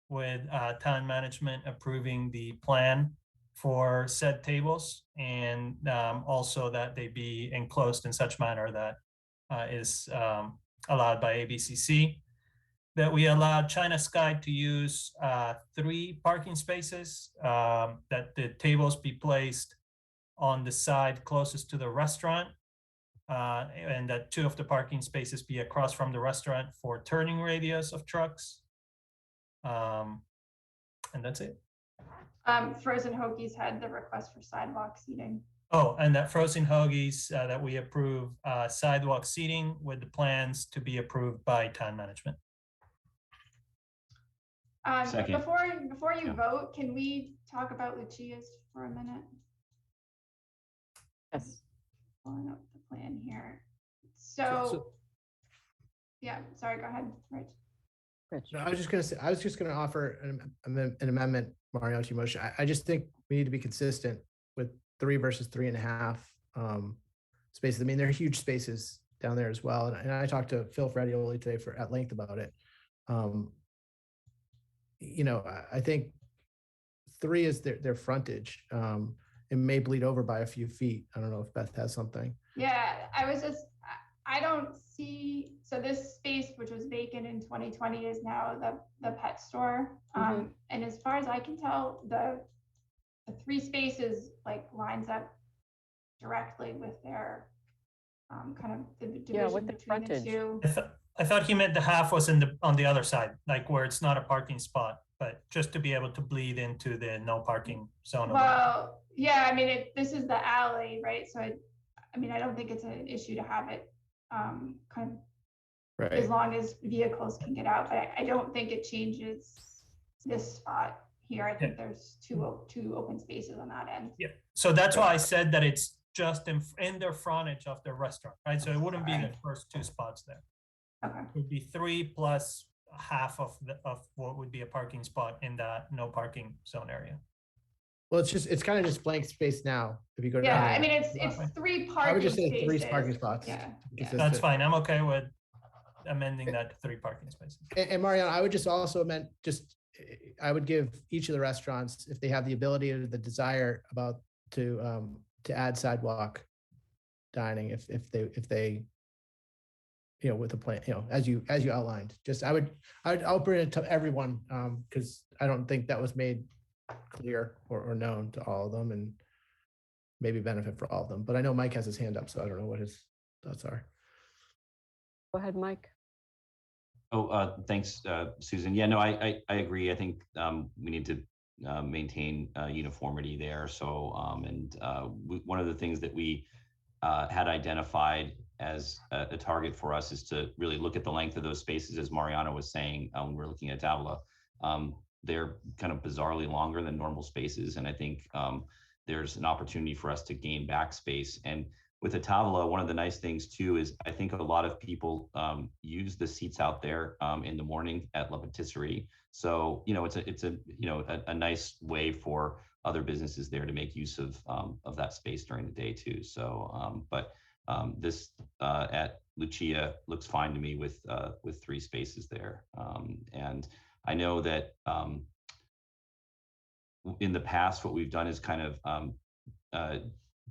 with town management approving the plan for said tables, and also that they be enclosed in such manner that is allowed by ABCC. That we allowed China Sky to use 3 parking spaces, that the tables be placed on the side closest to the restaurant, and that 2 of the parking spaces be across from the restaurant for turning radius of trucks. And that's it. Frozen Hoagies had the request for sidewalk seating. Oh, and that Frozen Hoagies, that we approve sidewalk seating with the plans to be approved by town management. Second. Before you vote, can we talk about Lucia's for a minute? Yes. Pulling up the plan here. So yeah, sorry, go ahead, Rich. Rich. No, I was just gonna offer an amendment, Mario, to your motion. I just think we need to be consistent with 3 versus 3.5 spaces. I mean, they're huge spaces down there as well. And I talked to Phil Fredioli today at length about it. You know, I think 3 is their frontage. It may bleed over by a few feet. I don't know if Beth has something. Yeah, I don't see, so this space, which was vacant in 2020, is now the pet store. And as far as I can tell, the 3 spaces like lines up directly with their kind of the division with the between frontage. the 2. I thought he meant the half was on the other side, like where it's not a parking spot, but just to be able to bleed into the no parking zone. Well, yeah, I mean, this is the alley, right? So I mean, I don't think it's an issue to have it kind of Right. as long as vehicles can get out, but I don't think it changes this spot here. I think there's two open spaces on that end. Yeah, so that's why I said that it's just in their frontage of the restaurant, right? So it wouldn't be the first 2 spots there. Okay. It would be 3 plus half of what would be a parking spot in that no parking zone area. Well, it's kind of just blank space now. If you go Yeah, down. I mean, it's 3 parking I would just say spaces. 3 parking spots. Yeah. That's fine. I'm okay with amending that to 3 parking spaces. And Mariana, I would just also amend, I would give each of the restaurants, if they have the ability or the desire to add sidewalk dining, if they, you know, with the plan, you know, as you outlined, I'd open it to everyone, because I don't think that was made clear or known to all of them, and maybe benefit for all of them. But I know Mike has his hand up, so I don't know what his thoughts are. Go ahead, Mike. Oh, thanks, Susan. Yeah, no, I agree. I think we need to maintain uniformity there. So, one of the things that we had identified as a target for us is to really look at the length of those spaces, as Mariana was saying when we're looking at Davila. they're kind of bizarrely longer than normal spaces. And I think there's an opportunity for us to gain back space. And with a Tavola, one of the nice things too is I think a lot of people use the seats out there in the morning at La Patisserie. So, it's a nice way for other businesses there to make use of that space during the day too. So, this at Lucia looks fine to me with 3 spaces there. And I know that in the past, what we've done is kind of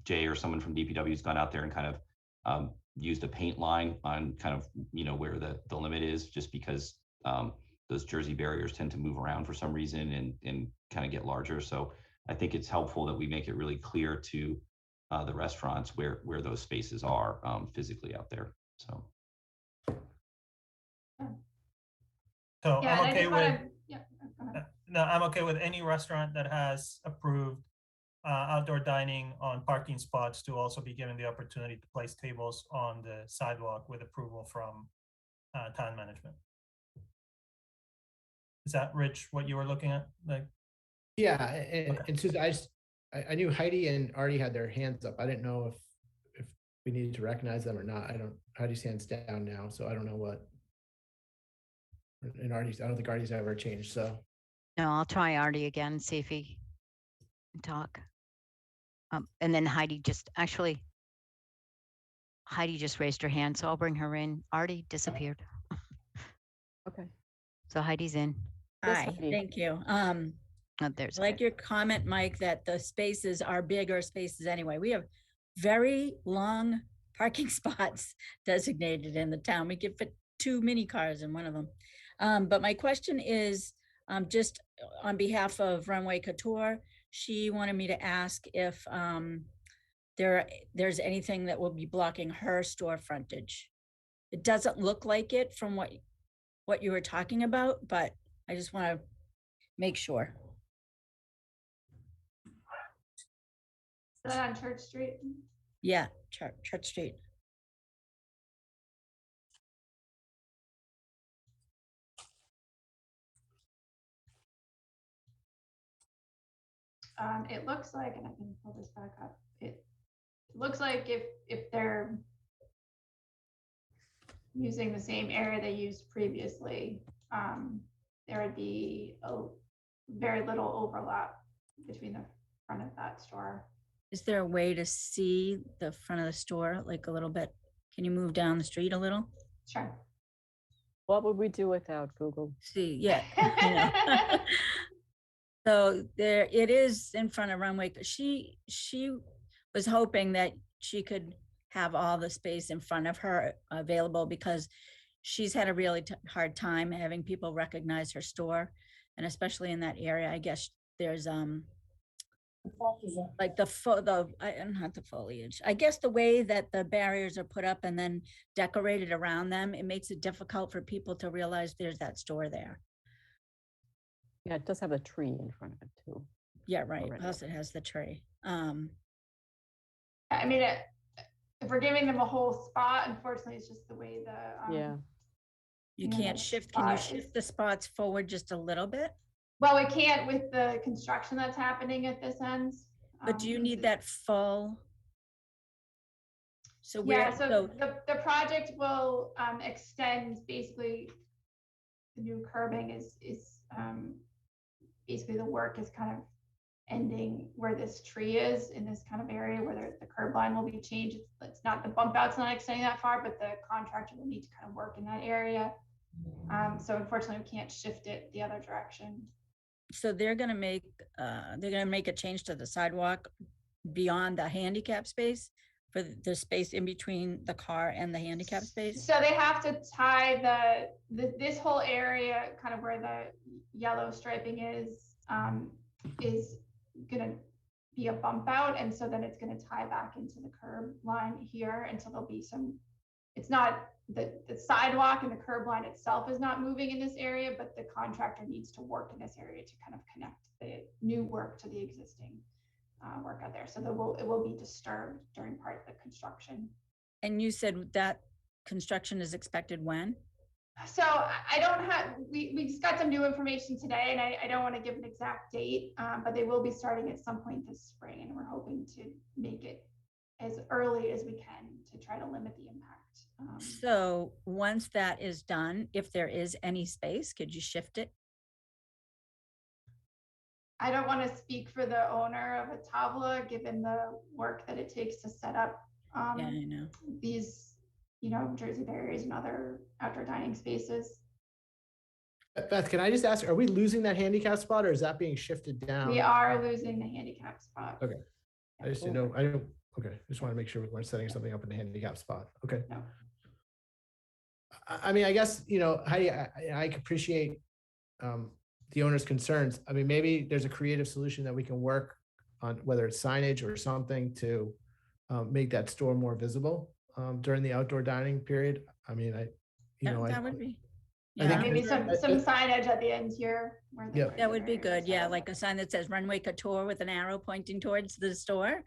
Jay or someone from DPW has gone out there and kind of used a paint line on kind of, where the limit is, just because those Jersey barriers tend to move around for some reason and kind of get larger. So I think it's helpful that we make it really clear to the restaurants where those spaces are physically out there. So. So Yeah, I'm and I okay just with, wanna, yeah, go ahead. no, I'm okay with any restaurant that has approved outdoor dining on parking spots to also be given the opportunity to place tables on the sidewalk with approval from town management. Is that, Rich, what you were looking at? Like, Yeah, and Susan, I knew Heidi and Artie had their hands up. I didn't know if we needed to recognize them or not. Heidi's hands down now, so I don't know what. And Artie's, I don't think Artie's ever changed, so. No, I'll try Artie again, see if he can talk. And then Heidi just raised her hand, so I'll bring her in. Artie disappeared. Okay. So Heidi's in. Yes, Hi, Heidi. thank you. Oh, there's Like Greg. your comment, Mike, that the spaces are bigger spaces anyway. We have very long parking spots designated in the town. We could fit 2 mini cars in one of them. But my question is, just on behalf of Runway Couture, she wanted me to ask if there's anything that will be blocking her store frontage. It doesn't look like it from what you were talking about, but I just want to make sure. Is that on Church Street? Yeah, Church Street. It looks like, and I can pull this back up, it looks like if they're using the same area they used previously, there would be very little overlap between the front of that store. Is there a way to see the front of the store, like a little bit? Can you move down the street a little? Sure. What would we do without Google? See, yeah. I know. So there, it is in front of Runway. She was hoping that she could have all the space in front of her available because she's had a really hard time having people recognize her store, and especially in that area. I guess there's like not the foliage. I guess the way that the barriers are put up and then decorated around them, it makes it difficult for people to realize there's that store there. Yeah, it does have a tree in front of it too. Yeah, right. Already. Plus it has the tree. I mean, if we're giving them a whole spot, unfortunately, it's just the way the Yeah. You Yeah, can't that shift. Can you spot shift is- the spots forward just a little bit? well, we can't with the construction that's happening at this end. But do you this need is- that full? So Yeah, where, so the project will extend, basically the new curbing is basically the work is kind of ending where this tree is in this kind of area where the curb line will be changed. It's not, the bump out's not extending that far, but the contractor will need to kind of work in that area. So unfortunately we can't shift it the other direction. so they're gonna make a change to the sidewalk beyond the handicap space for the space in between the car and the handicap space? So they have to tie this whole area, kind of where the yellow striping is gonna be a bump out, and so then it's gonna tie back into the curb line here, and so there'll be some. It's not the sidewalk and the curb line itself is not moving in this area, but the contractor needs to work in this area to kind of connect the new work to the existing work out there. So it will be disturbed during part of the construction. And you said that construction is expected when? So I don't have, we just got some new information today, and I don't want to give an exact date, but they will be starting at some point this spring, and we're hoping to make it as early as we can to try to limit the impact. So once that is done, if there is any space, could you shift it? I don't want to speak for the owner of a tabla, given the work that it takes to set up Yeah, I know. these, Jersey barriers and other outdoor dining spaces. Beth, can I just ask, are we losing that handicap spot or is that being shifted down? We are losing the handicap spot. Okay. I just didn't know. Okay. I just want to make sure we weren't setting something up in the handicap spot. Okay. No. I mean, I guess, Heidi, I appreciate the owner's concerns. I mean, maybe there's a creative solution that we can work on, whether it's signage or something to make that store more visible during the outdoor dining period. I mean, That would be. I think Maybe some signage at the end here. Yeah. That would be good. Yeah, like a sign that says Runway Couture with an arrow pointing towards the store.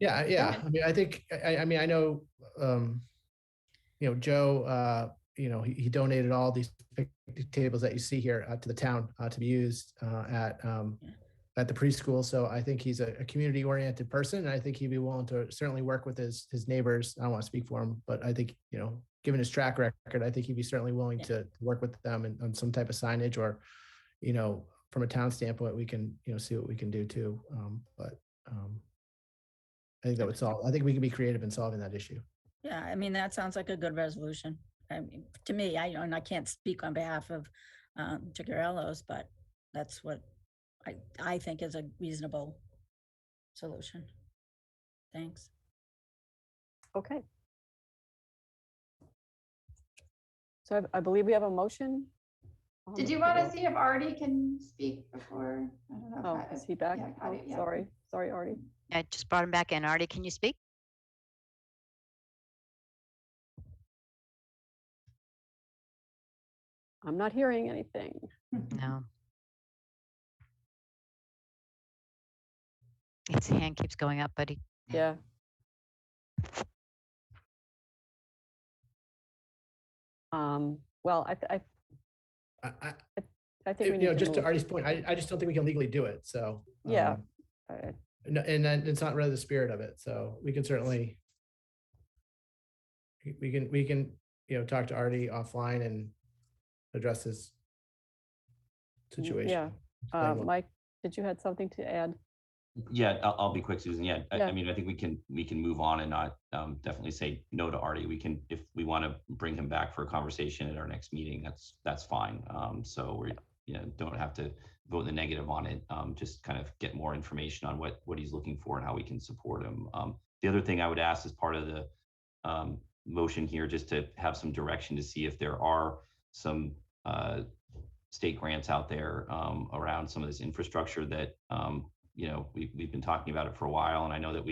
Yeah. I mean, I think, I mean, I know, Joe, he donated all these picnic tables that you see here to the town to be used at the preschool. So I think he's a community oriented person. And I think he'd be willing to certainly work with his neighbors. I don't want to speak for him, but I think, given his track record, I think he'd be certainly willing to work with them on some type of signage or, from a town standpoint, we can, see what we can do too. I think that would solve, I think we can be creative in solving that issue. Yeah, I mean, that sounds like a good resolution. I mean, to me, I can't speak on behalf of Chicarellos, but that's what I think is a reasonable solution. Thanks. Okay. So I believe we have a motion. Did you want to see if Artie can speak before? I don't know. Oh, is he back? Yeah, Oh, yeah. Sorry, Artie. I just brought him back in. Artie, can you speak? I'm not hearing anything. No. His hand keeps going up, but he. Yeah. Well, I think we need just to move. Artie's point, I just don't think we can legally do it. So Yeah. and then it's not really the spirit of it. So we can certainly we can talk to Artie offline and address his situation. Yeah. Mike, did you have something to add? Yeah, I'll be quick, Susan. Yeah, Yeah. I mean, I think we can move on and not definitely say no to Artie. We can, if we want to bring him back for a conversation at our next meeting, that's fine. So we don't have to vote in the negative on it. Just kind of get more information on what he's looking for and how we can support him. The other thing I would ask as part of the motion here, just to have some direction to see if there are some state grants out there around some of this infrastructure that we've been talking about it for a while, and I know that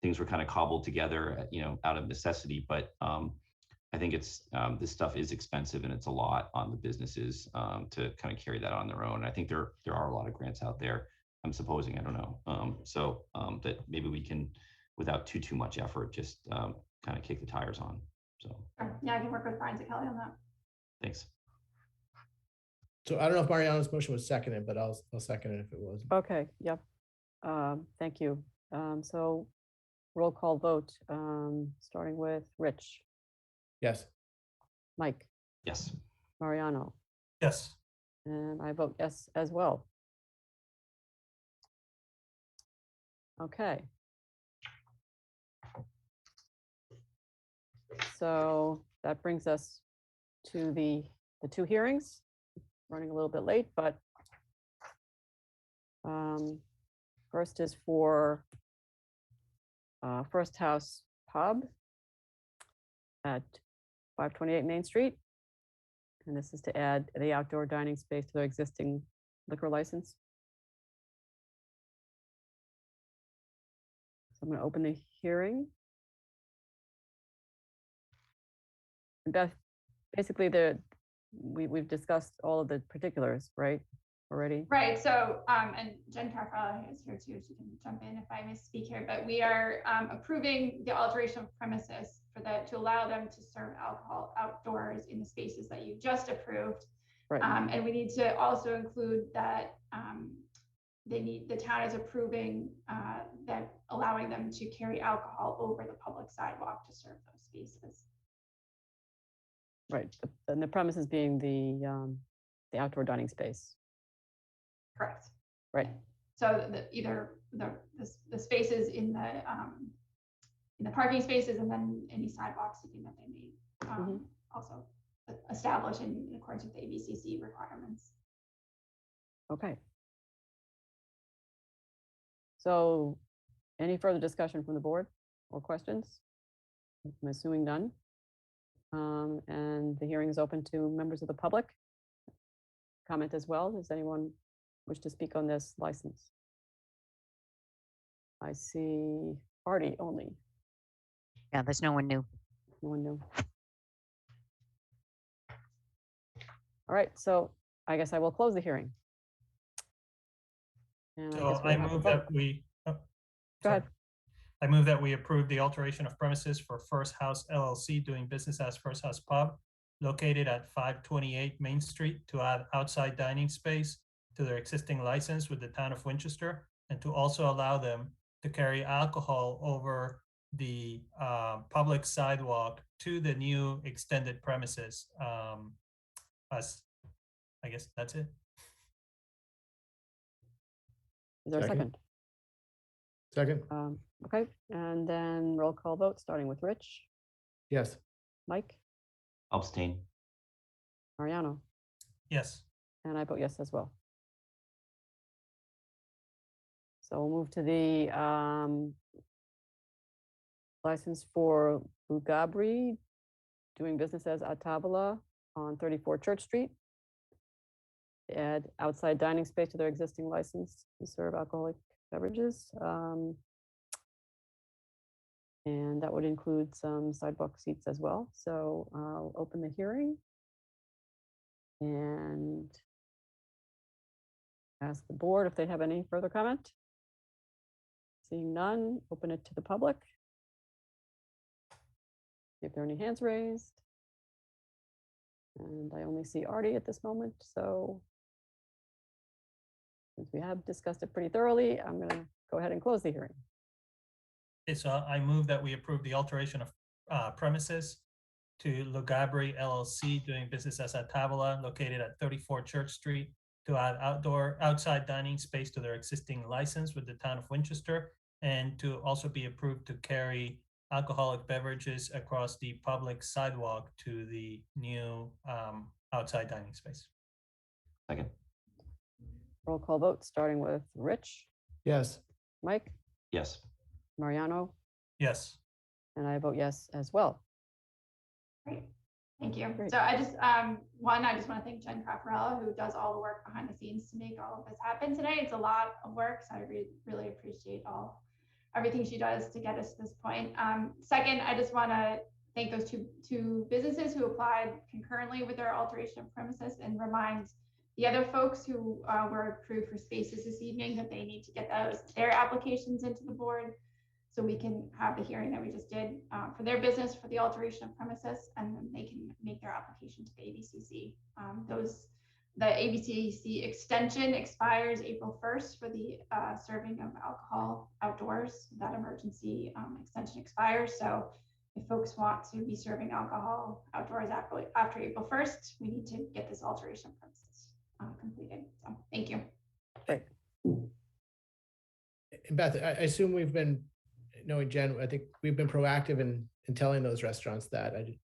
things were kind of cobbled together, out of necessity. But I think it's this stuff is expensive, and it's a lot on the businesses to kind of carry that on their own. And I think there are a lot of grants out there. I'm supposing, I don't know. So that maybe we can, without too much effort, just kind of kick the tires on. So yeah, I can work with Brian Kelly on that. Thanks. So I don't know if Mariano's motion was seconded, but I'll second it if it was. Okay. Yep. Thank you. So roll call vote, starting with Rich, Yes. Mike, Yes. Mariano, Yes. and I vote yes as well. Okay. So that brings us to the two hearings. Running a little bit late, but first is for First House Pub at 528 Main Street. And this is to add the outdoor dining space to their existing liquor license. So I'm going to open the hearing. And Beth, basically we've discussed all of the particulars, right? already? Right, so, and Jen Carfella is here too, she can jump in if I misspeak here, but we are approving the alteration of premises for to allow them to serve alcohol outdoors in the spaces that you just approved. Right. And we need to also include that the town is approving that allowing them to carry alcohol over the public sidewalk to serve those spaces. Right, and the premises being the outdoor dining space. Correct. Right. So either the spaces in the parking spaces, and then any sidewalk seating that they may also establish in accordance with the ABCC requirements. Okay. So any further discussion from the board or questions? I'm assuming none. And the hearing is open to members of the public. Comment as well. Does anyone wish to speak on this license? I see Artie only. Yeah, there's no one new. No one new. All right, so I guess I will close the hearing. And So guess I we'll have a move vote. that we. Go sorry. ahead. I move that we approve the alteration of premises for First House LLC doing business as First House Pub located at 528 Main Street to add outside dining space to their existing license with the town of Winchester, and to also allow them to carry alcohol over the public sidewalk to the new extended premises. As I guess that's it. Is there a second? Second. Okay, and then roll call vote, starting with Rich, Yes. Mike, Abstain. Mariano, Yes. and I vote yes as well. So we'll move to the license for Bugabri, doing business as A Tavola on 34 Church Street. To add outside dining space to their existing license to serve alcoholic beverages. And that would include some sidewalk seats as well. So I'll open the hearing and ask the board if they have any further comment. Seeing none, open it to the public. See if there are any hands raised. And I only see Artie at this moment, so since we have discussed it pretty thoroughly, I'm going to go ahead and close the hearing. Okay, so I move that we approve the alteration of premises to Lugabri LLC doing business as A Tavola located at 34 Church Street to add outside dining space to their existing license with the town of Winchester, and to also be approved to carry alcoholic beverages across the public sidewalk to the new outside dining space. Second. Roll call vote, starting with Rich, Yes. Mike, Yes. Mariano, Yes. and I vote yes as well. Great, thank you. Great. So I just, I just want to thank Jen Caffarella, who does all the work behind the scenes to make all of this happen today. It's a lot of work, so I really appreciate everything she does to get us to this point. Second, I just want to thank those two businesses who applied concurrently with their alteration of premises, and remind the other folks who were approved for spaces this evening that they need to get their applications into the board, so we can have the hearing that we just did for their business for the alteration of premises, and then they can make their application to the ABCC. The ABCC extension expires April 1st for the serving of alcohol outdoors. That emergency extension expires. So if folks want to be serving alcohol outdoors after April 1st, we need to get this alteration of premises completed. So thank you. Great. And Beth, I assume we've been, knowing Jen, I think we've been proactive in telling those restaurants that. I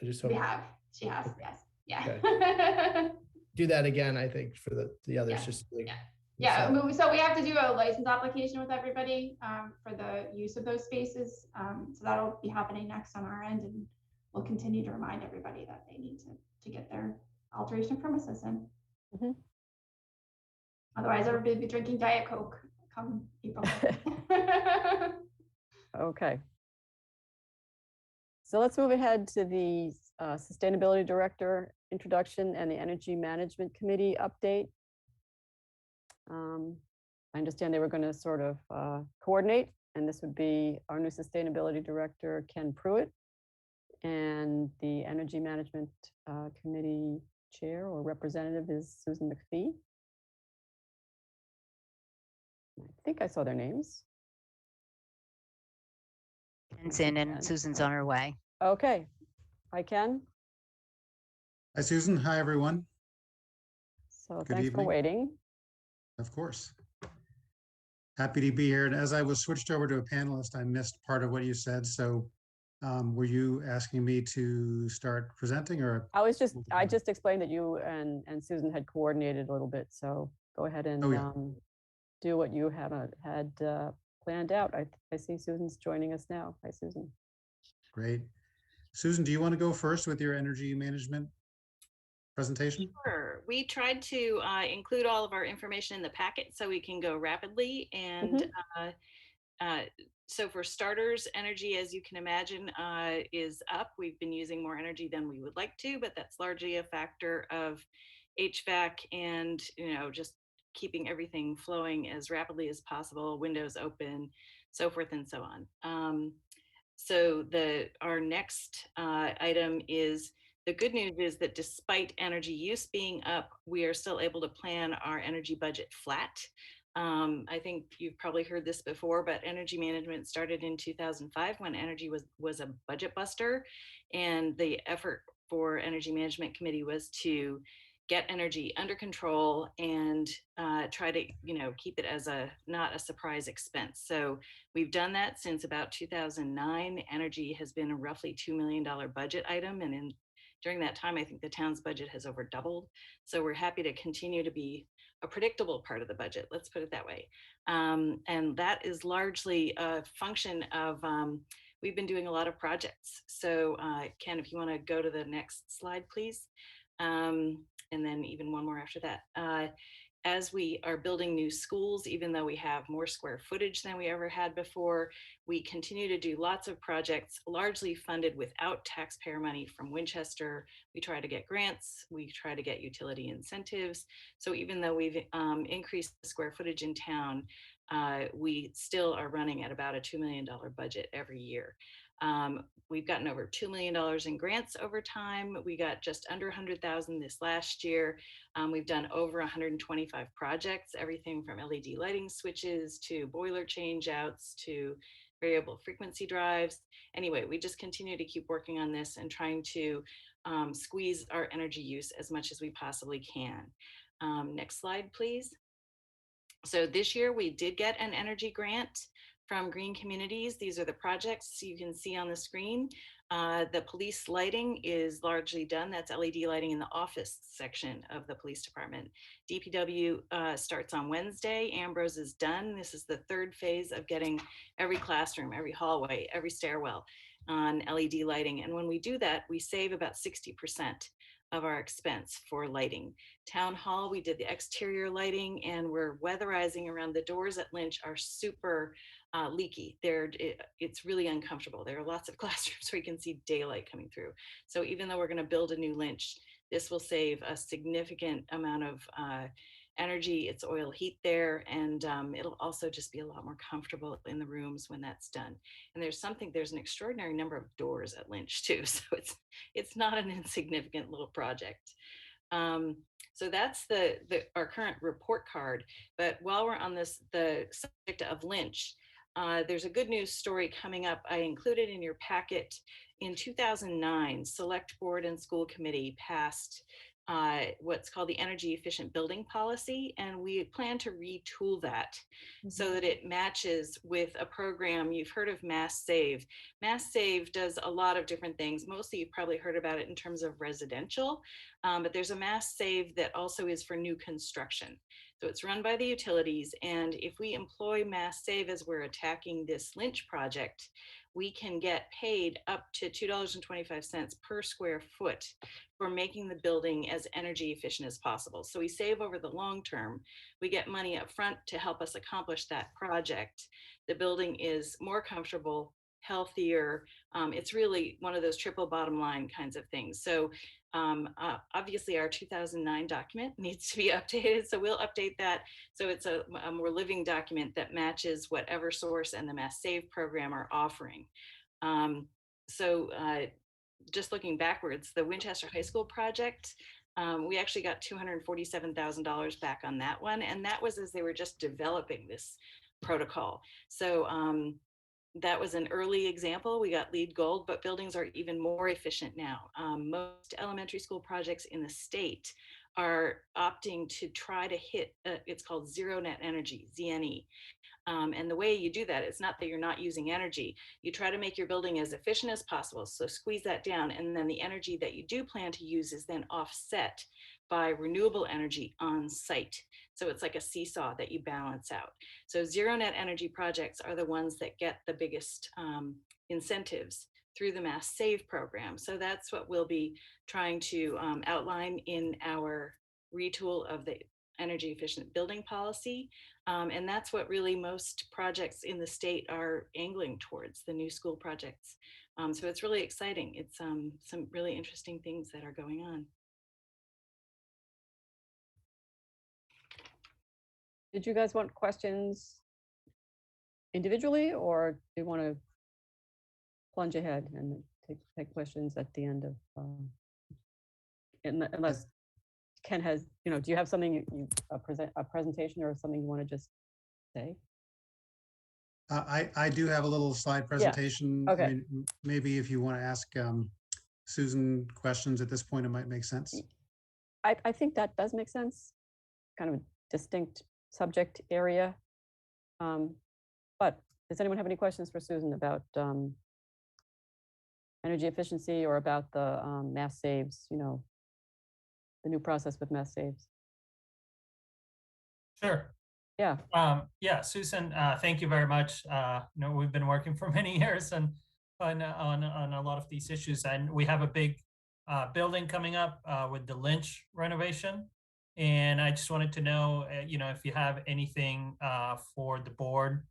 just hope We have. She has. Yes. Yeah. Okay. Do that again, I think, for the others. Yeah. Just like, Yeah, so we have to do a license application with everybody for the use of those spaces. So that'll be happening next on our end, and we'll continue to remind everybody that they need to get their alteration of premises in. Mhm. Otherwise, everybody will be drinking Diet Coke come April. Okay. So let's move ahead to the Sustainability Director introduction and the Energy Management Committee update. I understand they were going to sort of coordinate, and this would be our new sustainability director, Ken Pruitt, and the Energy Management Committee chair or representative is Susan McPhee. I think I saw their names. Ken's in Ken. and Susan's on her way. Okay. Hi, Ken. Hi, Susan. Hi, everyone. So Good thanks for evening. waiting. Of course. Happy to be here. And as I was switched over to a panelist, I missed part of what you said. So were you asking me to start presenting or? I just explained that you and Susan had coordinated a little bit. So go ahead and do what you had planned out. I see Susan's joining us now. Hi, Susan. Great. Susan, do you want to go first with your energy management presentation? Sure. We tried to include all of our information in the packet so we can go rapidly. And so for starters, energy, as you can imagine, is up. We've been using more energy than we would like to, but that's largely a factor of HVAC and, just keeping everything flowing as rapidly as possible, windows open, so forth and so on. So our next item is, the good news is that despite energy use being up, we are still able to plan our energy budget flat. I think you've probably heard this before, but energy management started in 2005 when energy was a budget buster. And the effort for Energy Management Committee was to get energy under control and try to keep it as not a surprise expense. So we've done that since about 2009. Energy has been a roughly $2 million budget item, and during that time, I think the town's budget has over doubled. So we're happy to continue to be a predictable part of the budget, let's put it that way. And that is largely a function of, we've been doing a lot of projects. So Ken, if you want to go to the next slide, please. And then even one more after that. As we are building new schools, even though we have more square footage than we ever had before, we continue to do lots of projects, largely funded without taxpayer money from Winchester. We try to get grants, we try to get utility incentives. So even though we've increased the square footage in town, we still are running at about a $2 million budget every year. We've gotten over $2 million in grants over time. We got just under 100,000 this last year. We've done over 125 projects, everything from LED lighting switches to boiler change outs to variable frequency drives. Anyway, we just continue to keep working on this and trying to squeeze our energy use as much as we possibly can. Next slide, please. So this year we did get an energy grant from Green Communities. These are the projects you can see on the screen. The police lighting is largely done. That's LED lighting in the office section of the police department. DPW starts on Wednesday. Ambrose is done. This is the third phase of getting every classroom, every hallway, every stairwell on LED lighting. And when we do that, we save about 60% of our expense for lighting. Town Hall, we did the exterior lighting, and we're weatherizing around the doors at Lynch are super leaky. It's really uncomfortable. There are lots of classrooms where you can see daylight coming through. So even though we're going to build a new Lynch, this will save a significant amount of energy. It's oil heat there, and it'll also just be a lot more comfortable in the rooms when that's done. And there's an extraordinary number of doors at Lynch too, so it's not an insignificant little project. So that's our current report card. But while we're on the subject of Lynch, there's a good news story coming up. I included in your packet. In 2009, Select Board and School Committee passed what's called the Energy Efficient Building Policy, and we plan to retool that so that it matches with a program. You've heard of Mass Save. Mass Save does a lot of different things. Mostly you've probably heard about it in terms of residential, but there's a Mass Save that also is for new construction. So it's run by the utilities, and if we employ Mass Save as we're attacking this Lynch project, we can get paid up to $2.25 per square foot for making the building as energy efficient as possible. So we save over the long term. We get money up front to help us accomplish that project. The building is more comfortable, healthier. It's really one of those triple bottom line kinds of things. So Obviously, our 2009 document needs to be updated, so we'll update that. So it's a more living document that matches what Eversource and the Mass Save program are offering. Just looking backwards, the Winchester High School project, we actually got $247,000 back on that one. And that was as they were just developing this protocol. So that was an early example. We got LEED Gold, but buildings are even more efficient now. Most elementary school projects in the state are opting to try to hit, it's called zero net energy, ZNE. And the way you do that, it's not that you're not using energy. You try to make your building as efficient as possible. So squeeze that down. And then the energy that you do plan to use is then offset by renewable energy on site. So it's like a seesaw that you balance out. So zero net energy projects are the ones that get the biggest incentives through the Mass Save program. So that's what we'll be trying to outline in our retool of the energy efficient building policy. And that's what really most projects in the state are angling towards, the new school projects. So it's really exciting. It's some really interesting things that are going on. Did you guys want questions individually, or do you want to plunge ahead and take questions at the end of, unless Ken has, do you have something a presentation or something you want to just say? I do have a little slide presentation. Okay. I mean, maybe if you want to ask Susan questions at this point, it might make sense. I think that does make sense. Kind of a distinct subject area. But does anyone have any questions for Susan about energy efficiency or about the mass saves, the new process with mass saves? Sure. Yeah. Yeah, Susan, thank you very much. We've been working for many years and on a lot of these issues, and we have a big building coming up with the Lynch renovation. And I just wanted to know, if you have anything for the board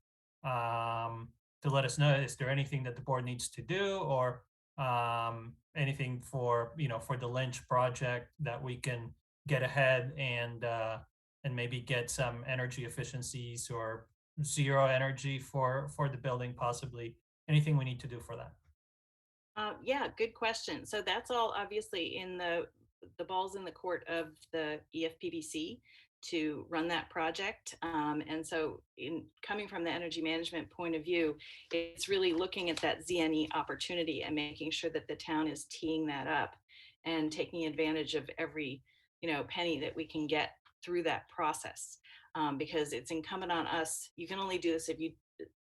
to let us know. Is there anything that the board needs to do, or anything for the Lynch project that we can get ahead and maybe get some energy efficiencies or zero energy for the building, possibly? Anything we need to do for that? Yeah, good question. So that's all obviously in the ball's in the court of the EFPBC to run that project. And so in coming from the energy management point of view, it's really looking at that ZNE opportunity and making sure that the town is teeing that up and taking advantage of every penny that we can get through that process, because it's incumbent on us. You can only do this if you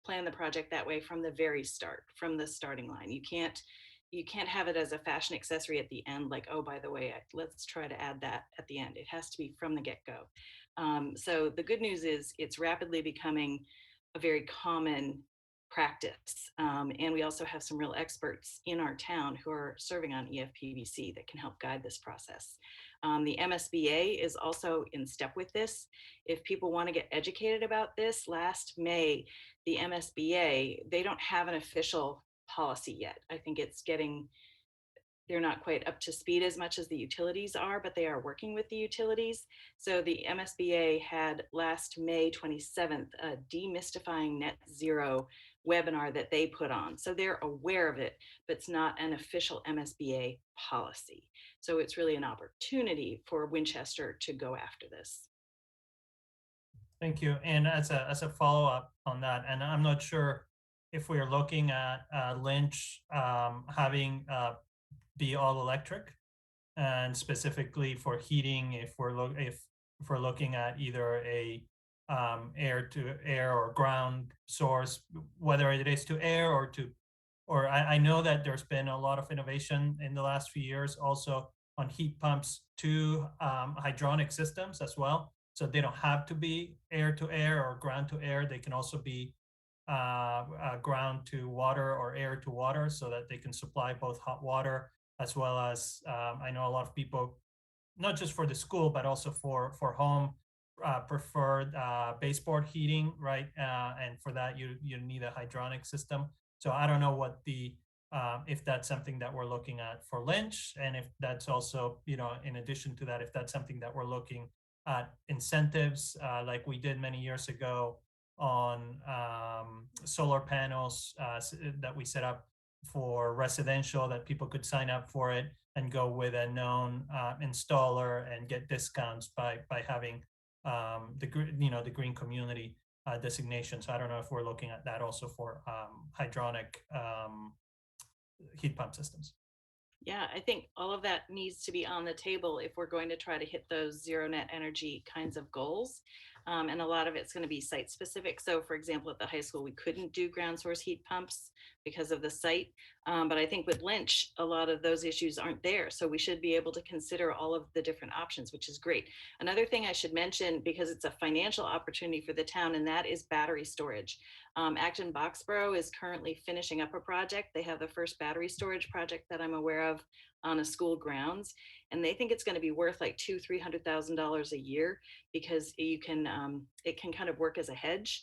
plan the project that way from the very start, from the starting line. You can't have it as a fashion accessory at the end, like, oh, by the way, let's try to add that at the end. It has to be from the get-go. So the good news is it's rapidly becoming a very common practice. And we also have some real experts in our town who are serving on EFPBC that can help guide this process. The MSBA is also in step with this. If people want to get educated about this, last May, the MSBA, they don't have an official policy yet. I think they're not quite up to speed as much as the utilities are, but they are working with the utilities. So the MSBA had last May 27th, a demystifying net zero webinar that they put on. So they're aware of it, but it's not an official MSBA policy. So it's really an opportunity for Winchester to go after this. Thank you. And as a follow-up on that, and I'm not sure if we're looking at Lynch having be all electric, and specifically for heating, if we're looking at either a air to air or ground source, whether it is to air or I know that there's been a lot of innovation in the last few years also on heat pumps to hydronic systems as well. So they don't have to be air to air or ground to air. They can also be ground to water or air to water, so that they can supply both hot water as well as I know a lot of people, not just for the school, but also for home, preferred baseboard heating, right? And for that, you need a hydronic system. So I don't know what the if that's something that we're looking at for Lynch, and if that's also, in addition to that, if that's something that we're looking at incentives, like we did many years ago on solar panels that we set up for residential, that people could sign up for it and go with a known installer and get discounts by having the green community designation. So I don't know if we're looking at that also for hydronic heat pump systems. Yeah, I think all of that needs to be on the table if we're going to try to hit those zero net energy kinds of goals. And a lot of it's going to be site specific. So for example, at the high school, we couldn't do ground source heat pumps because of the site. But I think with Lynch, a lot of those issues aren't there. So we should be able to consider all of the different options, which is great. Another thing I should mention, because it's a financial opportunity for the town, and that is battery storage. Acton Boxborough is currently finishing up a project. They have the first battery storage project that I'm aware of on a school grounds, and they think it's going to be worth like $200,000-$300,000 a year, because you can it can kind of work as a hedge.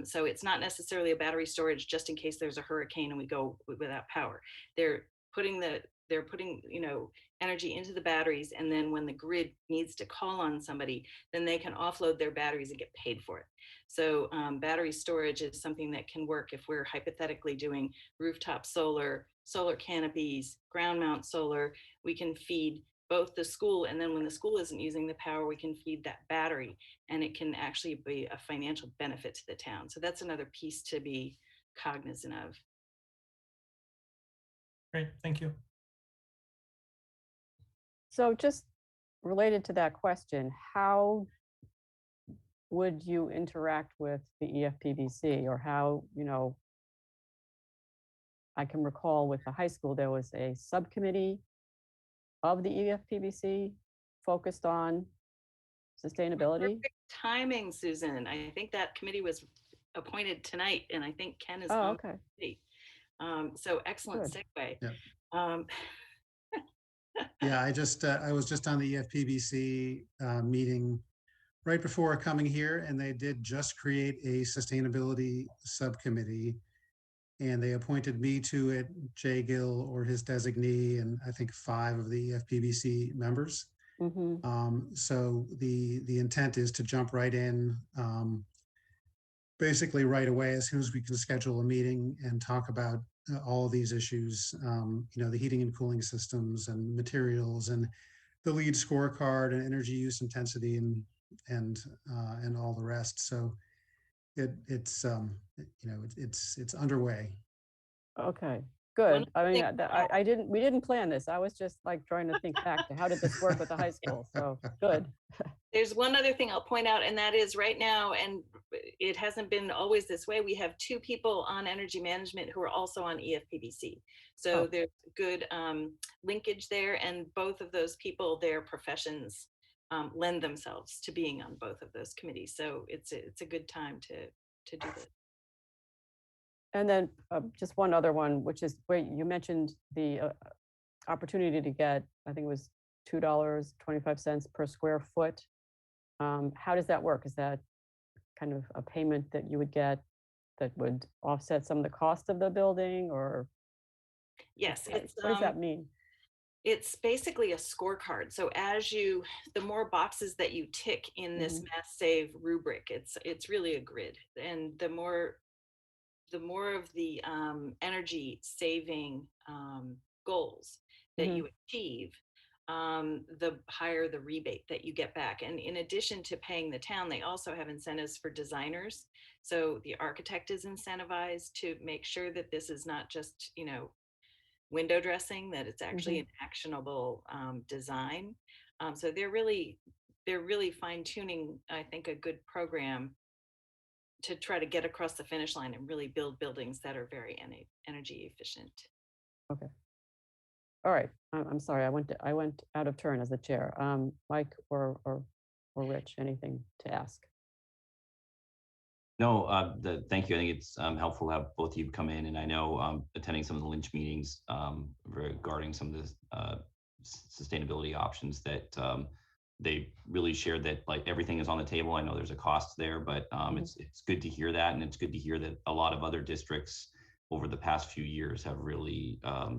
So it's not necessarily a battery storage just in case there's a hurricane and we go without power. They're putting energy into the batteries, and then when the grid needs to call on somebody, then they can offload their batteries and get paid for it. So battery storage is something that can work if we're hypothetically doing rooftop solar, solar canopies, ground mount solar. We can feed both the school, and then when the school isn't using the power, we can feed that battery, and it can actually be a financial benefit to the town. So that's another piece to be cognizant of. Great, thank you. So just related to that question, how would you interact with the EFPBC, or how, I can recall with the high school, there was a subcommittee of the EFPBC focused on sustainability. Perfect timing, Susan. I think that committee was appointed tonight, and I think Ken is Oh, on okay. the committee. So excellent Good. segue. Yeah. Yeah, I was just on the EFPBC meeting right before coming here, and they did just create a sustainability subcommittee, and they appointed me to it, Jay Gill or his designee, and I think 5 of the EFPBC members. So the intent is to jump right in, basically right away, as soon as we can schedule a meeting and talk about all of these issues, the heating and cooling systems and materials and the lead scorecard and energy use intensity and all the rest. So it's underway. Okay, good. I mean, we didn't plan this. I was just like trying to think back to how did this work with the high school? So good. There's one other thing I'll point out, and that is right now, and it hasn't been always this way, we have 2 people on energy management who are also on EFPBC. So there's good linkage there, and both of those people, their professions lend themselves to being on both of those committees. So it's a good time to do this. And then just one other one, which is where you mentioned the opportunity to get, I think it was $2.25 per square foot. How does that work? Is that kind of a payment that you would get that would offset some of the cost of the building, or? Yes. What does that mean? It's basically a scorecard. So the more boxes that you tick in this Mass Save rubric, it's really a grid. And the more of the energy saving goals that you achieve, the higher the rebate that you get back. And in addition to paying the town, they also have incentives for designers. So the architect is incentivized to make sure that this is not just, window dressing, that it's actually an actionable design. So they're really fine tuning, I think, a good program to try to get across the finish line and really build buildings that are very energy efficient. Okay. All right. I'm sorry. I went out of turn as the chair. Mike or Rich, anything to ask? No, thank you. I think it's helpful to have both of you come in, and I know attending some of the Lynch meetings regarding some of the sustainability options that they really shared that like everything is on the table. I know there's a cost there, but it's good to hear that, and it's good to hear that a lot of other districts, over the past few years have really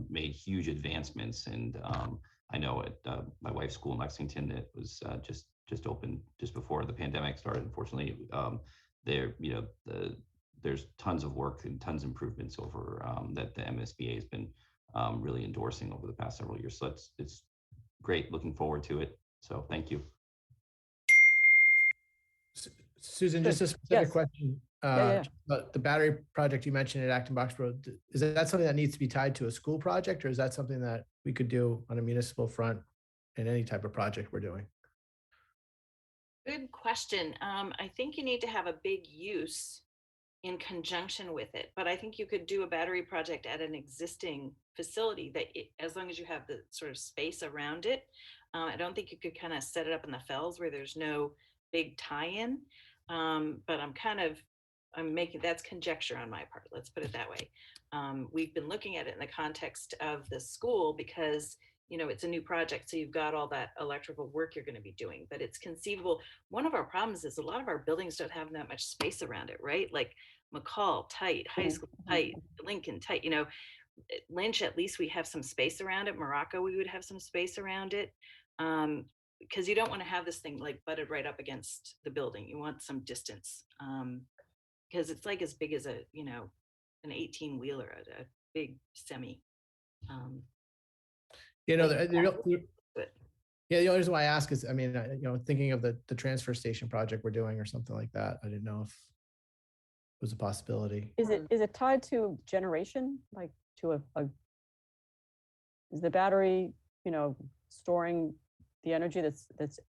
made huge advancements. And I know at my wife's school in Lexington, it was just opened just before the pandemic started. Unfortunately, there's tons of work and tons of improvements over that the MSBA has been really endorsing over the past several years. So it's great. Looking forward to it. So thank you. Susan, Good. just a specific Yes. question. Yeah. The battery project you mentioned at Acton Boxborough, is that something that needs to be tied to a school project, or is that something that we could do on a municipal front in any type of project we're doing? Good question. I think you need to have a big use in conjunction with it, but I think you could do a battery project at an existing facility as long as you have the sort of space around it. I don't think you could kind of set it up in the fells where there's no big tie-in. But that's conjecture on my part. Let's put it that way. We've been looking at it in the context of the school because, it's a new project. So you've got all that electrical work you're going to be doing, but it's conceivable. One of our problems is a lot of our buildings don't have that much space around it, right? Like McCall, tight, high school, tight, Lincoln, tight, Lynch, at least we have some space around it. Morocco, we would have some space around it. Because you don't want to have this thing like butted right up against the building. You want some distance because it's like as big as an 18-wheeler, a big semi. The only reason why I ask is, thinking of the transfer station project we're doing or something like that. I didn't know if it was a possibility. Is it tied to generation, like to is the battery, storing the energy that's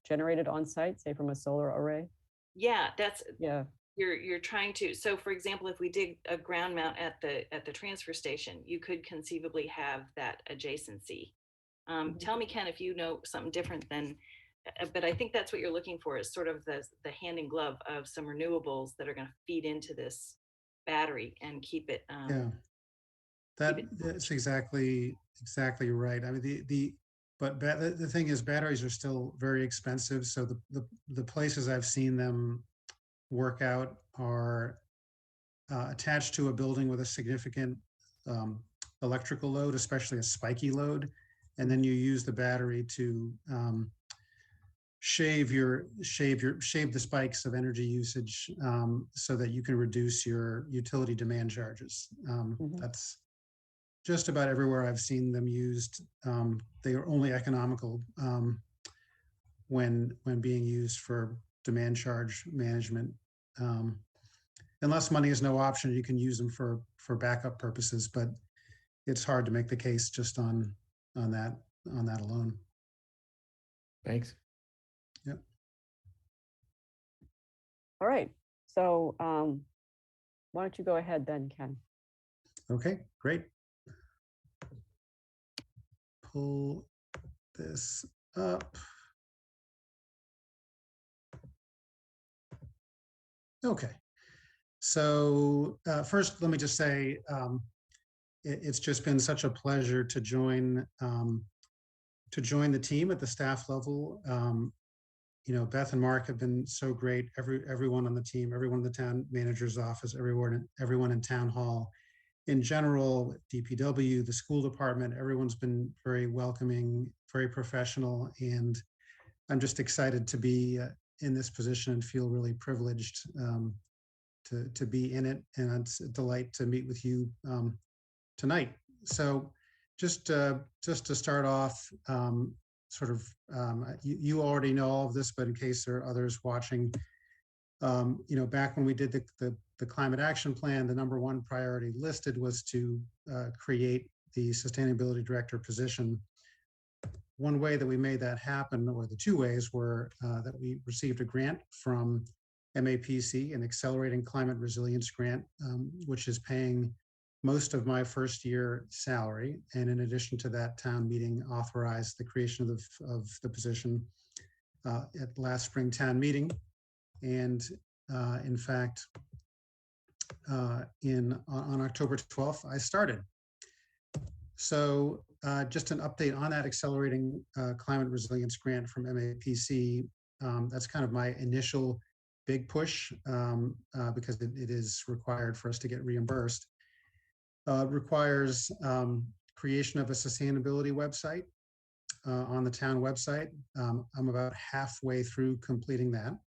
generated on site, say from a solar array? Yeah, yeah. You're trying to. So, for example, if we did a ground mount at the transfer station, you could conceivably have that adjacency. Tell me, Ken, if you know something different than. But I think that's what you're looking for is sort of the hand in glove of some renewables that are going to feed into this battery and keep it. That's exactly right. I mean, but the thing is, batteries are still very expensive. So the places I've seen them work out are attached to a building with a significant electrical load, especially a spiky load, and then you use the battery to shave the spikes of energy usage so that you can reduce your utility demand charges. That's just about everywhere I've seen them used. They are only economical when being used for demand charge management. Unless money is no option, you can use them for backup purposes, but it's hard to make the case just on that alone. Thanks. Yep. All right. So why don't you go ahead then, Ken? Okay, great. Pull this up. Okay. So first, let me just say it's just been such a pleasure to join the team at the staff level. Beth and Mark have been so great. Everyone on the team, everyone in the town manager's office, everyone in town hall. In general, DPW, the school department, everyone's been very welcoming, very professional, and I'm just excited to be in this position and feel really privileged to be in it. And it's a delight to meet with you tonight. So just to start off, you already know all of this, but in case there are others watching, back when we did the climate action plan, the number one priority listed was to create the sustainability director position. One way that we made that happen, or the two ways, were that we received a grant from MAPC, an Accelerating Climate Resilience Grant, which is paying most of my first year salary. And in addition to that, town meeting authorized the creation of the position at last spring town meeting. And in fact, on October 12th, I started. So just an update on that Accelerating Climate Resilience Grant from MAPC. That's kind of my initial big push because it is required for us to get reimbursed. requires creation of a sustainability website on the town website. I'm about halfway through completing that.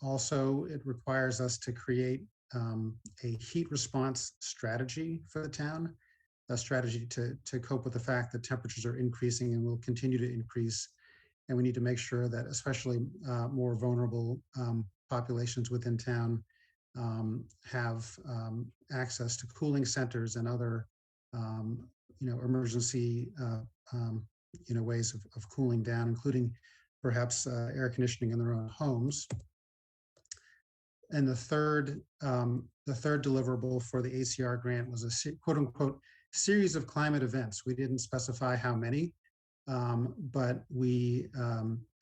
Also, it requires us to create a heat response strategy for the town, a strategy to cope with the fact that temperatures are increasing and will continue to increase. And we need to make sure that especially more vulnerable populations within town have access to cooling centers and other emergency ways of cooling down, including perhaps air conditioning in their own homes. And the third deliverable for the ACR grant was a quote unquote series of climate events. We didn't specify how many, but we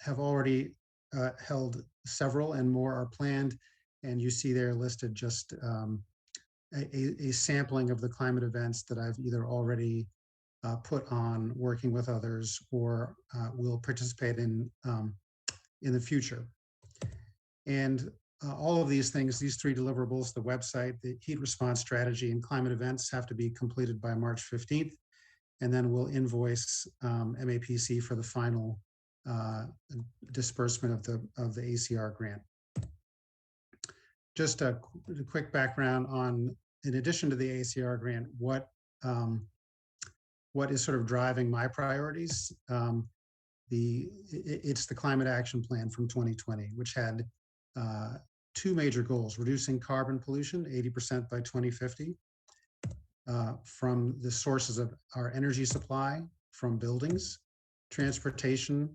have already held several, and more are planned. And you see there listed just a sampling of the climate events that I've either already put on working with others or will participate in the future. And all of these things, these three deliverables, the website, the heat response strategy, and climate events have to be completed by March 15th. And then we'll invoice MAPC for the final disbursement of the ACR grant. Just a quick background on, in addition to the ACR grant, what is sort of driving my priorities. It's the climate action plan from 2020, which had two major goals: reducing carbon pollution 80% by 2050 from the sources of our energy supply, from buildings, transportation,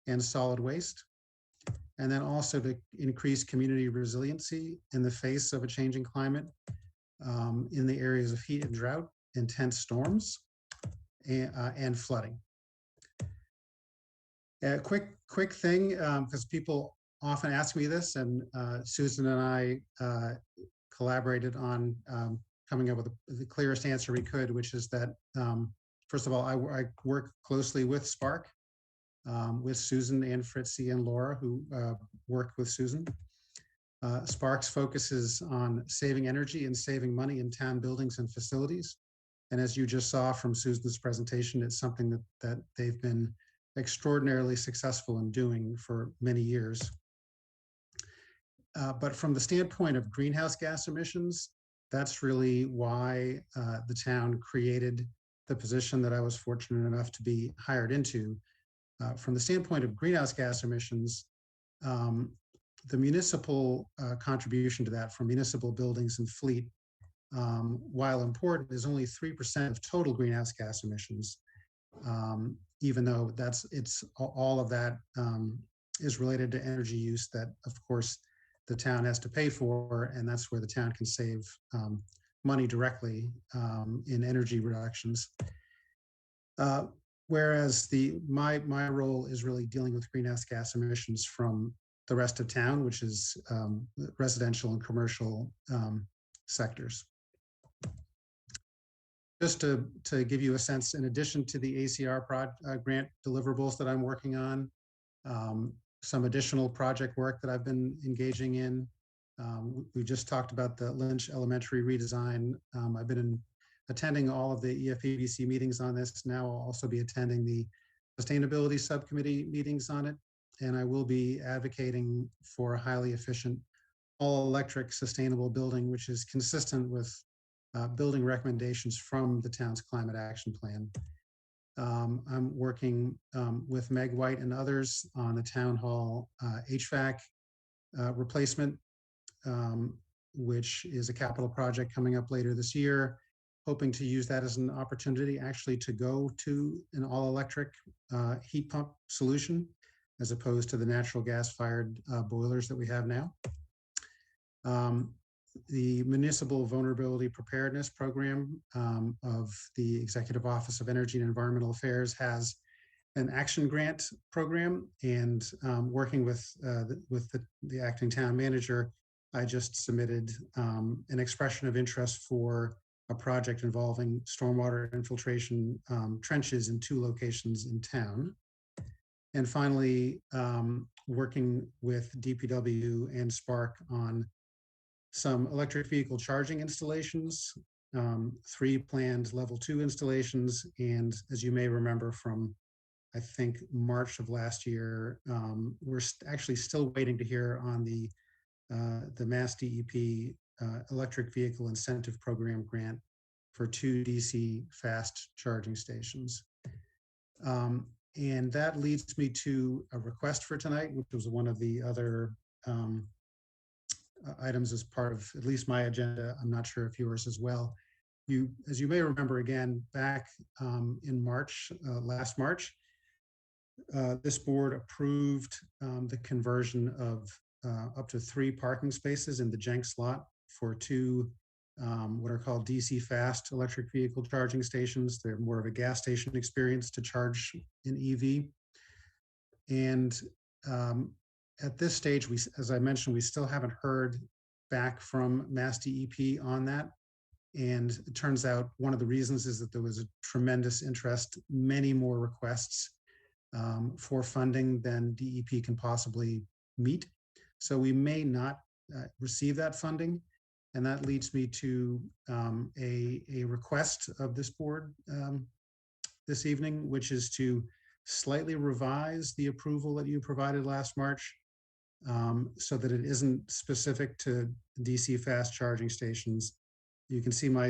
and solid waste. And then also to increase community resiliency in the face of a changing climate in the areas of heat and drought, intense storms, and flooding. A quick thing, because people often ask me this, and Susan and I collaborated on coming up with the clearest answer we could, which is that, first of all, I work closely with Spark, with Susan and Fritzy and Laura, who worked with Susan. Spark's focuses on saving energy and saving money in town buildings and facilities. And as you just saw from Susan's presentation, it's something that they've been extraordinarily successful in doing for many years. But from the standpoint of greenhouse gas emissions, that's really why the town created the position that I was fortunate enough to be hired into. From the standpoint of greenhouse gas emissions, the municipal contribution to that from municipal buildings and fleet, while important, is only 3% of total greenhouse gas emissions, even though all of that is related to energy use that, of course, the town has to pay for, and that's where the town can save money directly in energy reductions. Whereas my role is really dealing with greenhouse gas emissions from the rest of town, which is residential and commercial sectors. Just to give you a sense, in addition to the ACR grant deliverables that I'm working on, some additional project work that I've been engaging in. We just talked about the Lynch Elementary redesign. I've been attending all of the EFPBC meetings on this. Now I'll also be attending the Sustainability Subcommittee meetings on it. And I will be advocating for a highly efficient, all-electric sustainable building, which is consistent with building recommendations from the town's climate action plan. I'm working with Meg White and others on the town hall HVAC replacement, which is a capital project coming up later this year, hoping to use that as an opportunity actually to go to an all-electric heat pump solution, as opposed to the natural gas-fired boilers that we have now. The Municipal Vulnerability Preparedness Program of the Executive Office of Energy and Environmental Affairs has an action grant program, and working with the acting town manager, I just submitted an expression of interest for a project involving stormwater infiltration trenches in 2 locations in town. And finally, working with DPW and Spark on some electric vehicle charging installations 3 planned level 2 installations. And as you may remember from, I think, March of last year, we're actually still waiting to hear on the Mass DEP Electric Vehicle Incentive Program grant for 2 DC fast charging stations. And that leads me to a request for tonight, which was one of the other items as part of at least my agenda. I'm not sure if yours as well. As you may remember, again, back in March, last March, this board approved the conversion of up to 3 parking spaces in the Jenks lot for 2 what are called DC fast electric vehicle charging stations. They're more of a gas station experience to charge an EV. And at this stage, as I mentioned, we still haven't heard back from Mass DEP on that. And it turns out one of the reasons is that there was a tremendous interest, many more requests for funding than DEP can possibly meet. So we may not receive that funding. And that leads me to a request of this board this evening, which is to slightly revise the approval that you provided last March so that it isn't specific to DC fast charging stations. You can see my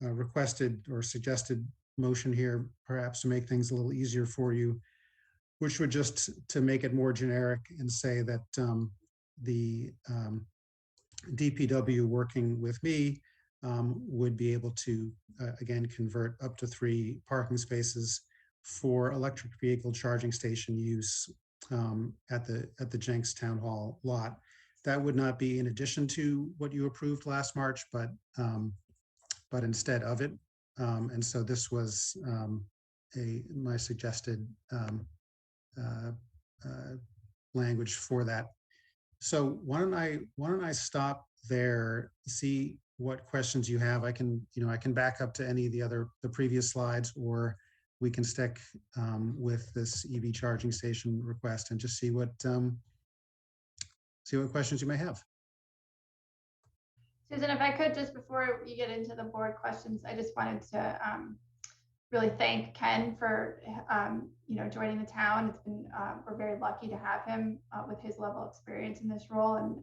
requested or suggested motion here, perhaps to make things a little easier for you, which would just to make it more generic and say that the DPW working with me would be able to, again, convert up to 3 parking spaces for electric vehicle charging station use at the Jenks Town Hall lot. That would not be in addition to what you approved last March, but instead of it. And so this was my suggested language for that. So why don't I stop there, see what questions you have. I can back up to any of the previous slides, or we can stick with this EV charging station request and just see what questions you may have. Susan, if I could, just before you get into the board questions, I just wanted to really thank Ken for joining the town. It's been we're very lucky to have him with his level of experience in this role, and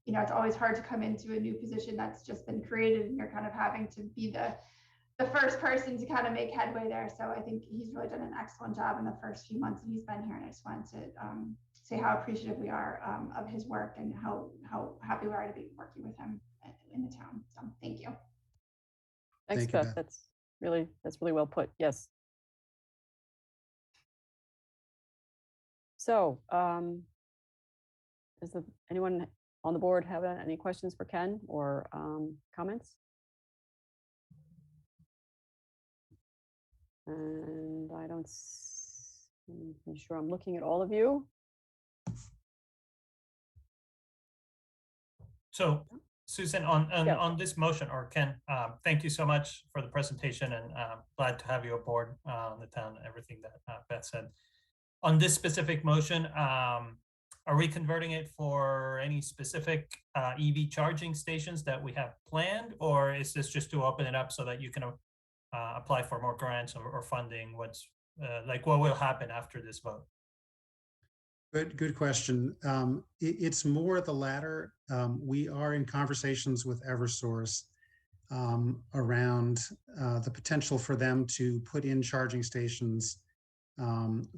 it's always hard to come into a new position that's just been created, and you're kind of having to be the first person to kind of make headway there. So I think he's really done an excellent job in the first few months that he's been here, and I just wanted to say how appreciative we are of his work and how happy we are to be working with him in the town. So thank you. Thanks, Thank you, Beth. Beth. That's really well put. Yes. So, does anyone on the board have any questions for Ken or comments? And I don't. I'm sure I'm looking at all of you. So Susan, on this motion, or Ken, thank you so much for the presentation, and glad to have you aboard the town, everything that Beth said. On this specific motion, are we converting it for any specific EV charging stations that we have planned, or is this just to open it up so that you can apply for more grants or funding? What will happen after this vote? Good question. It's more the latter. We are in conversations with Eversource around the potential for them to put in charging stations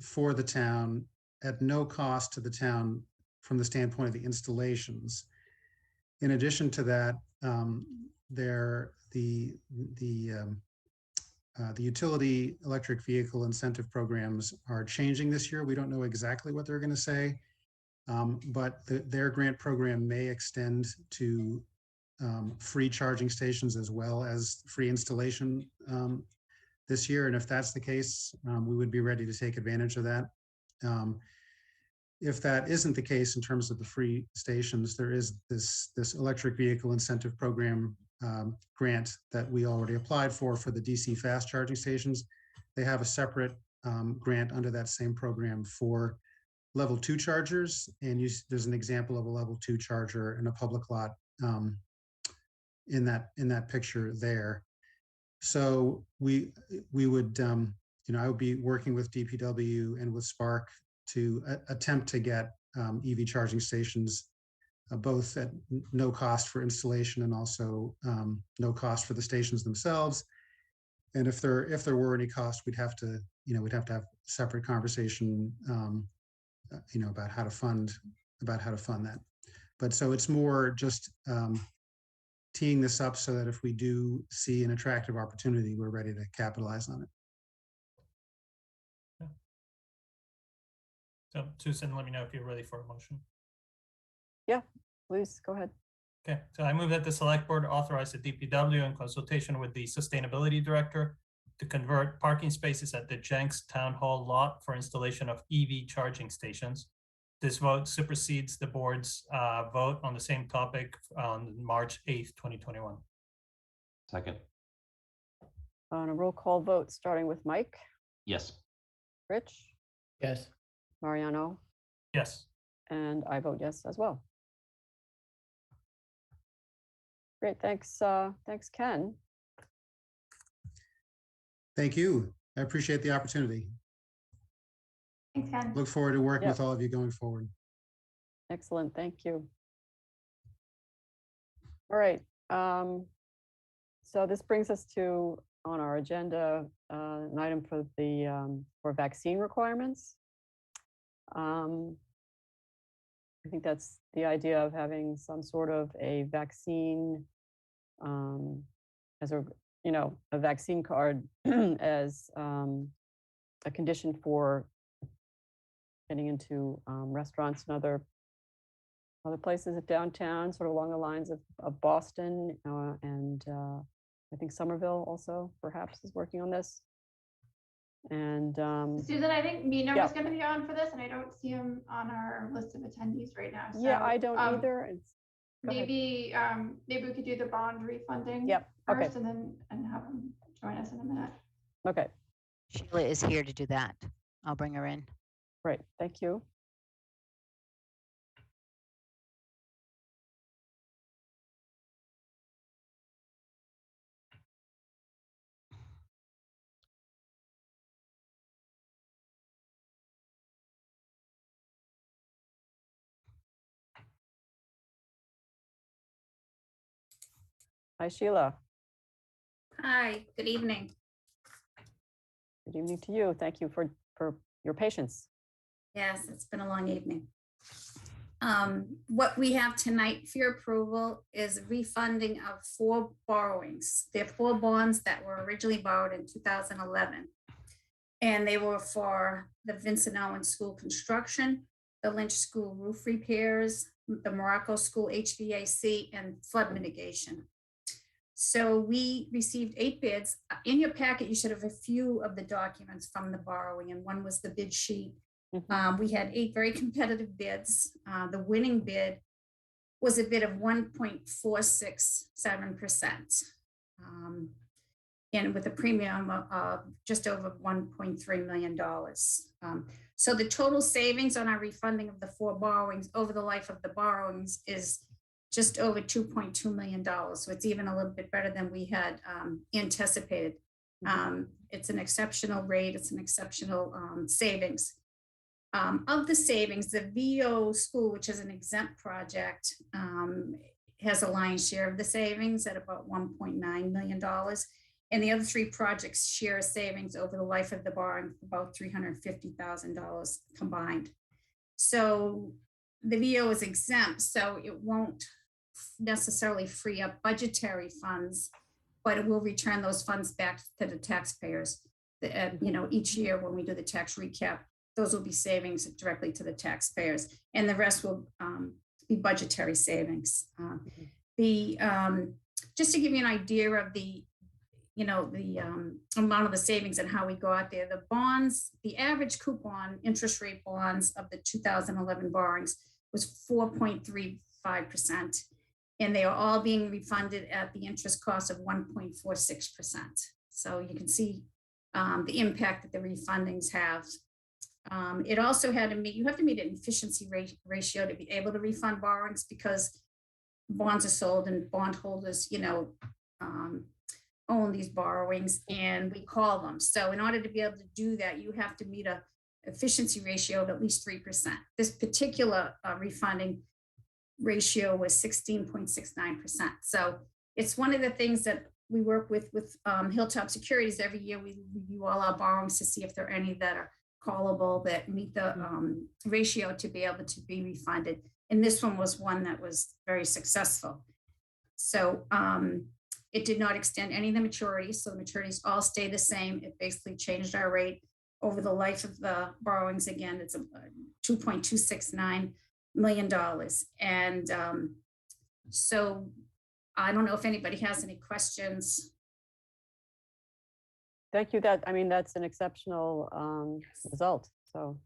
for the town at no cost to the town from the standpoint of the installations. In addition to that, the utility electric vehicle incentive programs are changing this year. We don't know exactly what they're going to say, but their grant program may extend to free charging stations as well as free installation this year. And if that's the case, we would be ready to take advantage of that. If that isn't the case in terms of the free stations, there is this electric vehicle incentive program grant that we already applied for the DC fast charging stations. They have a separate grant under that same program for level 2 chargers. And there's an example of a level 2 charger in a public lot in that picture there. So we would, I would be working with DPW and with Spark to attempt to get EV charging stations, both at no cost for installation and also no cost for the stations themselves. And if there were any cost, we'd have to have a separate conversation, about how to fund that. But so it's more just teeing this up so that if we do see an attractive opportunity, we're ready to capitalize on it. So Susan, let me know if you're ready for a motion. Yeah, please go ahead. Okay, so I move that the select board authorize the DPW in consultation with the sustainability director to convert parking spaces at the Jenks Town Hall lot for installation of EV charging stations. This vote supersedes the board's vote on the same topic on March 8th, 2021. Second. On a roll call vote, starting with Mike, Yes. Rich, Yes. Mariano, Yes. and I vote yes as well. Great, thanks, thanks, Ken. Thank you. I appreciate the opportunity. Thanks, Ken. Look forward to working Yep. with all of you going forward. Excellent, thank you. All right, so this brings us to, on our agenda, an item for the, for vaccine requirements. I think that's the idea of having some sort of a vaccine, as a vaccine card as a condition for getting into restaurants and other places at downtown, sort of along the lines of Boston, and I think Somerville also perhaps is working on this. And Susan, I think Mina yeah. was going to be on for this, and I don't see him on our list of attendees right now. So, yeah, I don't either. Go ahead. Maybe we could do the bond refunding Yep. Okay. first, and then have him join us in a minute. Okay. Sheila is here to do that. I'll bring her in. Great. Thank you. Hi, Sheila. Hi, good evening. Good evening to you. Thank you for your patience. Yes, it's been a long evening. What we have tonight for your approval is refunding of 4 borrowings. They're 4 bonds that were originally borrowed in 2011. And they were for the Vincent Owen School construction, the Lynch School roof repairs, the Morocco School HVAC, and flood mitigation. So we received 8 bids. In your packet, you should have a few of the documents from the borrowing, and one was the bid sheet. We had 8 very competitive bids. The winning bid was a bid of 1.467%, and with a premium of just over $1.3 million. So the total savings on our refunding of the 4 borrowings over the life of the borrowings is just over $2.2 million. So it's even a little bit better than we had anticipated. It's an exceptional rate. It's an exceptional savings. Of the savings, the VO school, which is an exempt project, has a lion's share of the savings at about $1.9 million. And the other 3 projects share savings over the life of the borrowing, about $350,000 combined. So the VO is exempt, so it won't necessarily free up budgetary funds, but it will return those funds back to the taxpayers. Each year when we do the tax recap, those will be savings directly to the taxpayers, and the rest will be budgetary savings. Just to give you an idea of the amount of the savings and how we go out there, the bonds, the average coupon interest rate bonds of the 2011 borrowings was 4.35%, and they are all being refunded at the interest cost of 1.46%. So you can see the impact that the refundings have. It also had to meet, you have to meet an efficiency ratio to be able to refund borrowings, because bonds are sold and bondholders, own these borrowings, and we call them. So in order to be able to do that, you have to meet a efficiency ratio of at least 3%. This particular refunding ratio was 16.69%. So it's one of the things that we work with Hilltop Securities. Every year we review all our borrowings to see if there are any that are callable that meet the ratio to be able to be refunded. And this one was one that was very successful. So it did not extend any of the maturities. So the maturities all stay the same. It basically changed our rate over the life of the borrowings. Again, it's $2.269 million. And so I don't know if anybody has any questions. Thank you. That's an exceptional result. So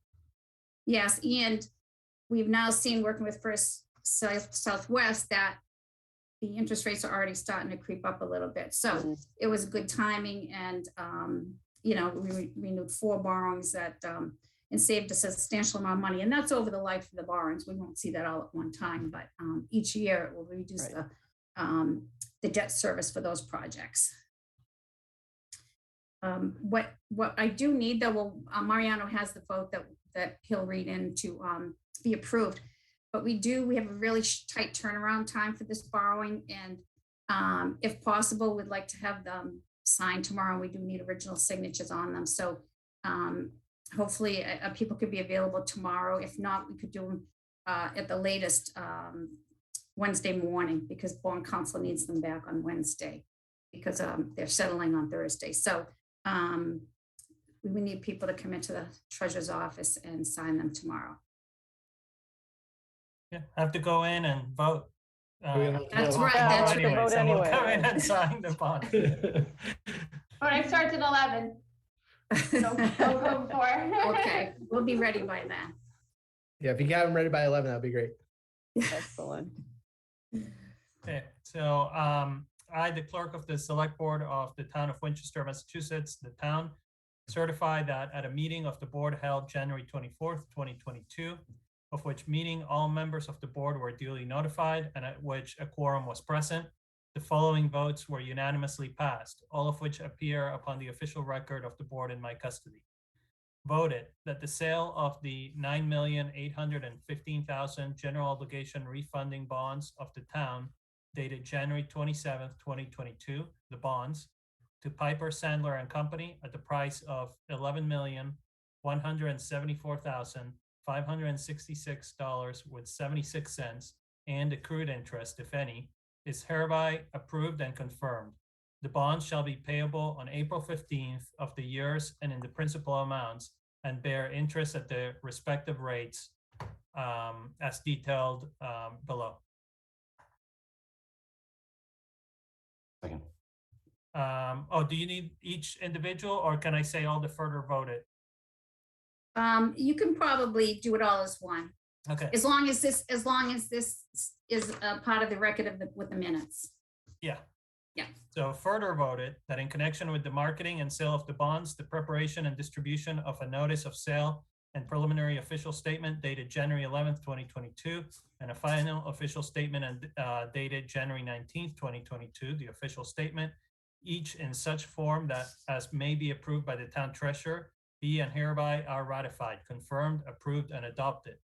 yes, and we've now seen, working with First Southwest, that the interest rates are already starting to creep up a little bit. So it was good timing, and we renewed 4 borrowings that and saved a substantial amount of money, and that's over the life of the borrowings. We won't see that all at one time, but each year it will reduce the debt service for those projects. What I do need, though, Mariano has the vote that he'll read in to be approved. But we have a really tight turnaround time for this borrowing, and if possible, we'd like to have them signed tomorrow. We do need original signatures on them. So hopefully people could be available tomorrow. If not, we could do them at the latest Wednesday morning, because bond counsel needs them back on Wednesday because they're settling on Thursday. So we need people to come into the treasurer's office and sign them tomorrow. Yeah, have to go in and vote. That's right. That's anyway, vote so anyway. we'll come in and sign the bond. Voting starts at 11. Don't go before. Okay, we'll be ready by then. Yeah, if you have them ready by 11, that'd be great. Excellent. Okay, so I, the clerk of the select board of the town of Winchester, Massachusetts, the town, certify that at a meeting of the board held January 24th, 2022, of which meeting all members of the board were duly notified and at which a quorum was present, the following votes were unanimously passed, all of which appear upon the official record of the board in my custody. Voted that the sale of the $9,815,000 general obligation refunding bonds of the town dated January 27th, 2022, the bonds, to Piper Sandler and Company at the price of $11,174,566.76 and accrued interest, if any, is hereby approved and confirmed. The bonds shall be payable on April 15th of the years and in the principal amounts, and bear interest at the respective rates as detailed below. Second. Do you need each individual, or can I say all the further voted? You can probably do it all as one. Okay. As long as this is a part of the record with the minutes. Yeah. Yeah. So further voted that in connection with the marketing and sale of the bonds, the preparation and distribution of a notice of sale and preliminary official statement dated January 11th, 2022, and a final official statement dated January 19th, 2022, the official statement, each in such form that as may be approved by the town treasurer, be and hereby are ratified, confirmed, approved, and adopted.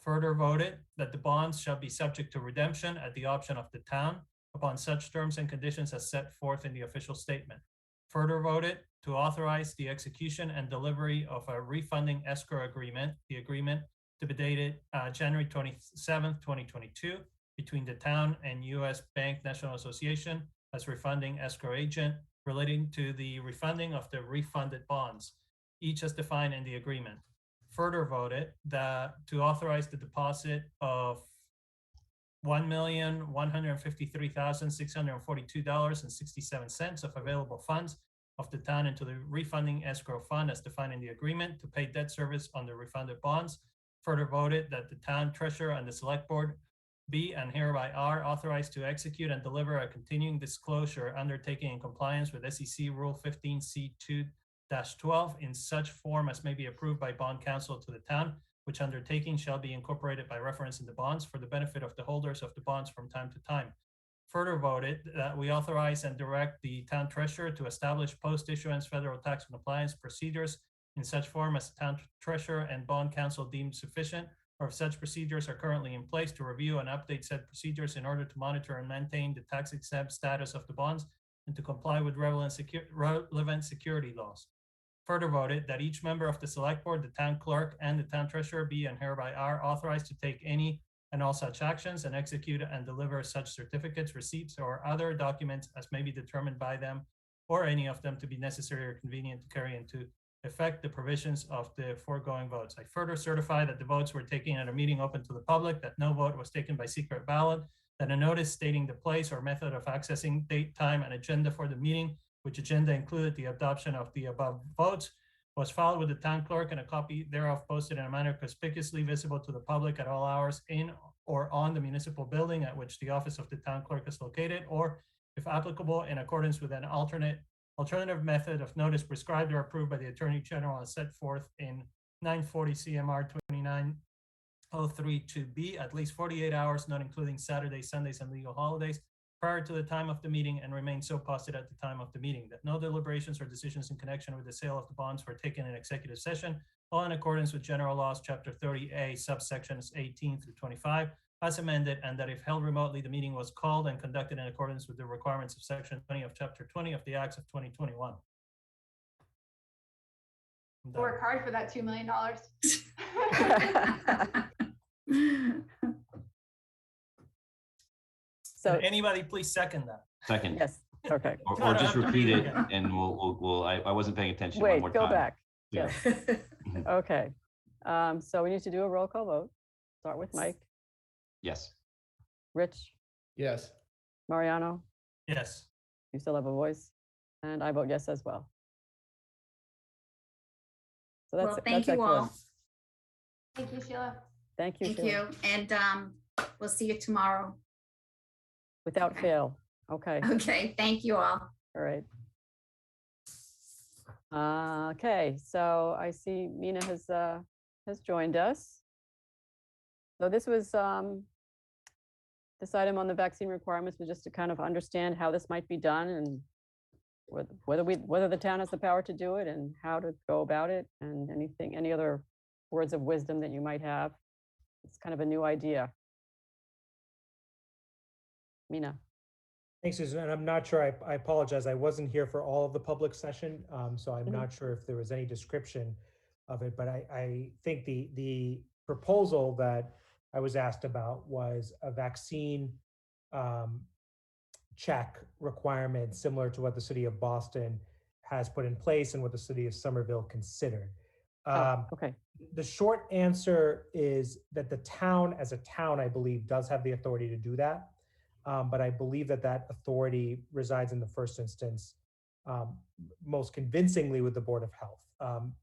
Further voted that the bonds shall be subject to redemption at the option of the town upon such terms and conditions as set forth in the official statement. Further voted to authorize the execution and delivery of a refunding escrow agreement, the agreement to be dated January 27th, 2022, between the town and U.S. Bank National Association as refunding escrow agent relating to the refunding of the refunded bonds, each as defined in the agreement. Further voted that to authorize the deposit of $1,153,642.67 of available funds of the town into the refunding escrow fund as defined in the agreement to pay debt service on the refunded bonds. Further voted that the town treasurer and the select board be and hereby are authorized to execute and deliver a continuing disclosure undertaking in compliance with SEC Rule 15C2-12 in such form as may be approved by bond counsel to the town which undertaking shall be incorporated by reference in the bonds for the benefit of the holders of the bonds from time to time. Further voted that we authorize and direct the town treasurer to establish post-issuance federal tax compliance procedures in such form as the town treasurer and bond council deem sufficient, or if such procedures are currently in place, to review and update said procedures in order to monitor and maintain the tax exempt status of the bonds and to comply with relevant security laws. Further voted that each member of the select board, the town clerk, and the town treasurer be and hereby are authorized to take any and all such actions and execute and deliver such certificates, receipts, or other documents as may be determined by them or any of them to be necessary or convenient to carry into effect the provisions of the foregoing votes. I further certify that the votes were taken at a meeting open to the public, that no vote was taken by secret ballot, that a notice stating the place or method of accessing date, time, and agenda for the meeting, which agenda included the adoption of the above votes, was filed with the town clerk, and a copy thereof posted in a manner conspicuously visible to the public at all hours in or on the municipal building at which the office of the town clerk is located, or, if applicable, in accordance with an alternative method of notice prescribed or approved by the Attorney General as set forth in 940 CMR 29032B, at least 48 hours, not including Saturdays, Sundays, and legal holidays, prior to the time of the meeting, and remain so posted at the time of the meeting, that no deliberations or decisions in connection with the sale of the bonds were taken in executive session, all in accordance with general laws, chapter 30A, subsections 18 through 25, as amended, and that if held remotely, the meeting was called and conducted in accordance with the requirements of section 20 of chapter 20 of the Acts of 2021. I'm done. Work hard for that $2 million. So, Can anybody please second that? Second, yes, okay. or just repeat it, and I wasn't paying attention one Wait, more go time. back. Yeah. Yes. Okay. So we need to do a roll call vote. Start with Mike, Yes. Rich, Yes. Mariano. Yes. You still have a voice, and I vote yes as well. So that's Well, thank you excellent. all. Thank you, Sheila. Thank you. Thank Sheila. you. And we'll see you tomorrow. Without Okay. fail. Okay. Okay, thank you all. All right. Okay, so I see Mina has joined us. So this was this item on the vaccine requirements was just to kind of understand how this might be done and whether the town has the power to do it and how to go about it, and any other words of wisdom that you might have. It's kind of a new idea. Mina. Thanks, Susan. And I'm not sure, I apologize. I wasn't here for all of the public session, so I'm not sure if there was any description of it, but I think the proposal that I was asked about was a vaccine check requirement similar to what the city of Boston has put in place and what the city of Somerville considered. Okay. The short answer is that the town, as a town, I believe, does have the authority to do that. But I believe that authority resides in the first instance, most convincingly with the Board of Health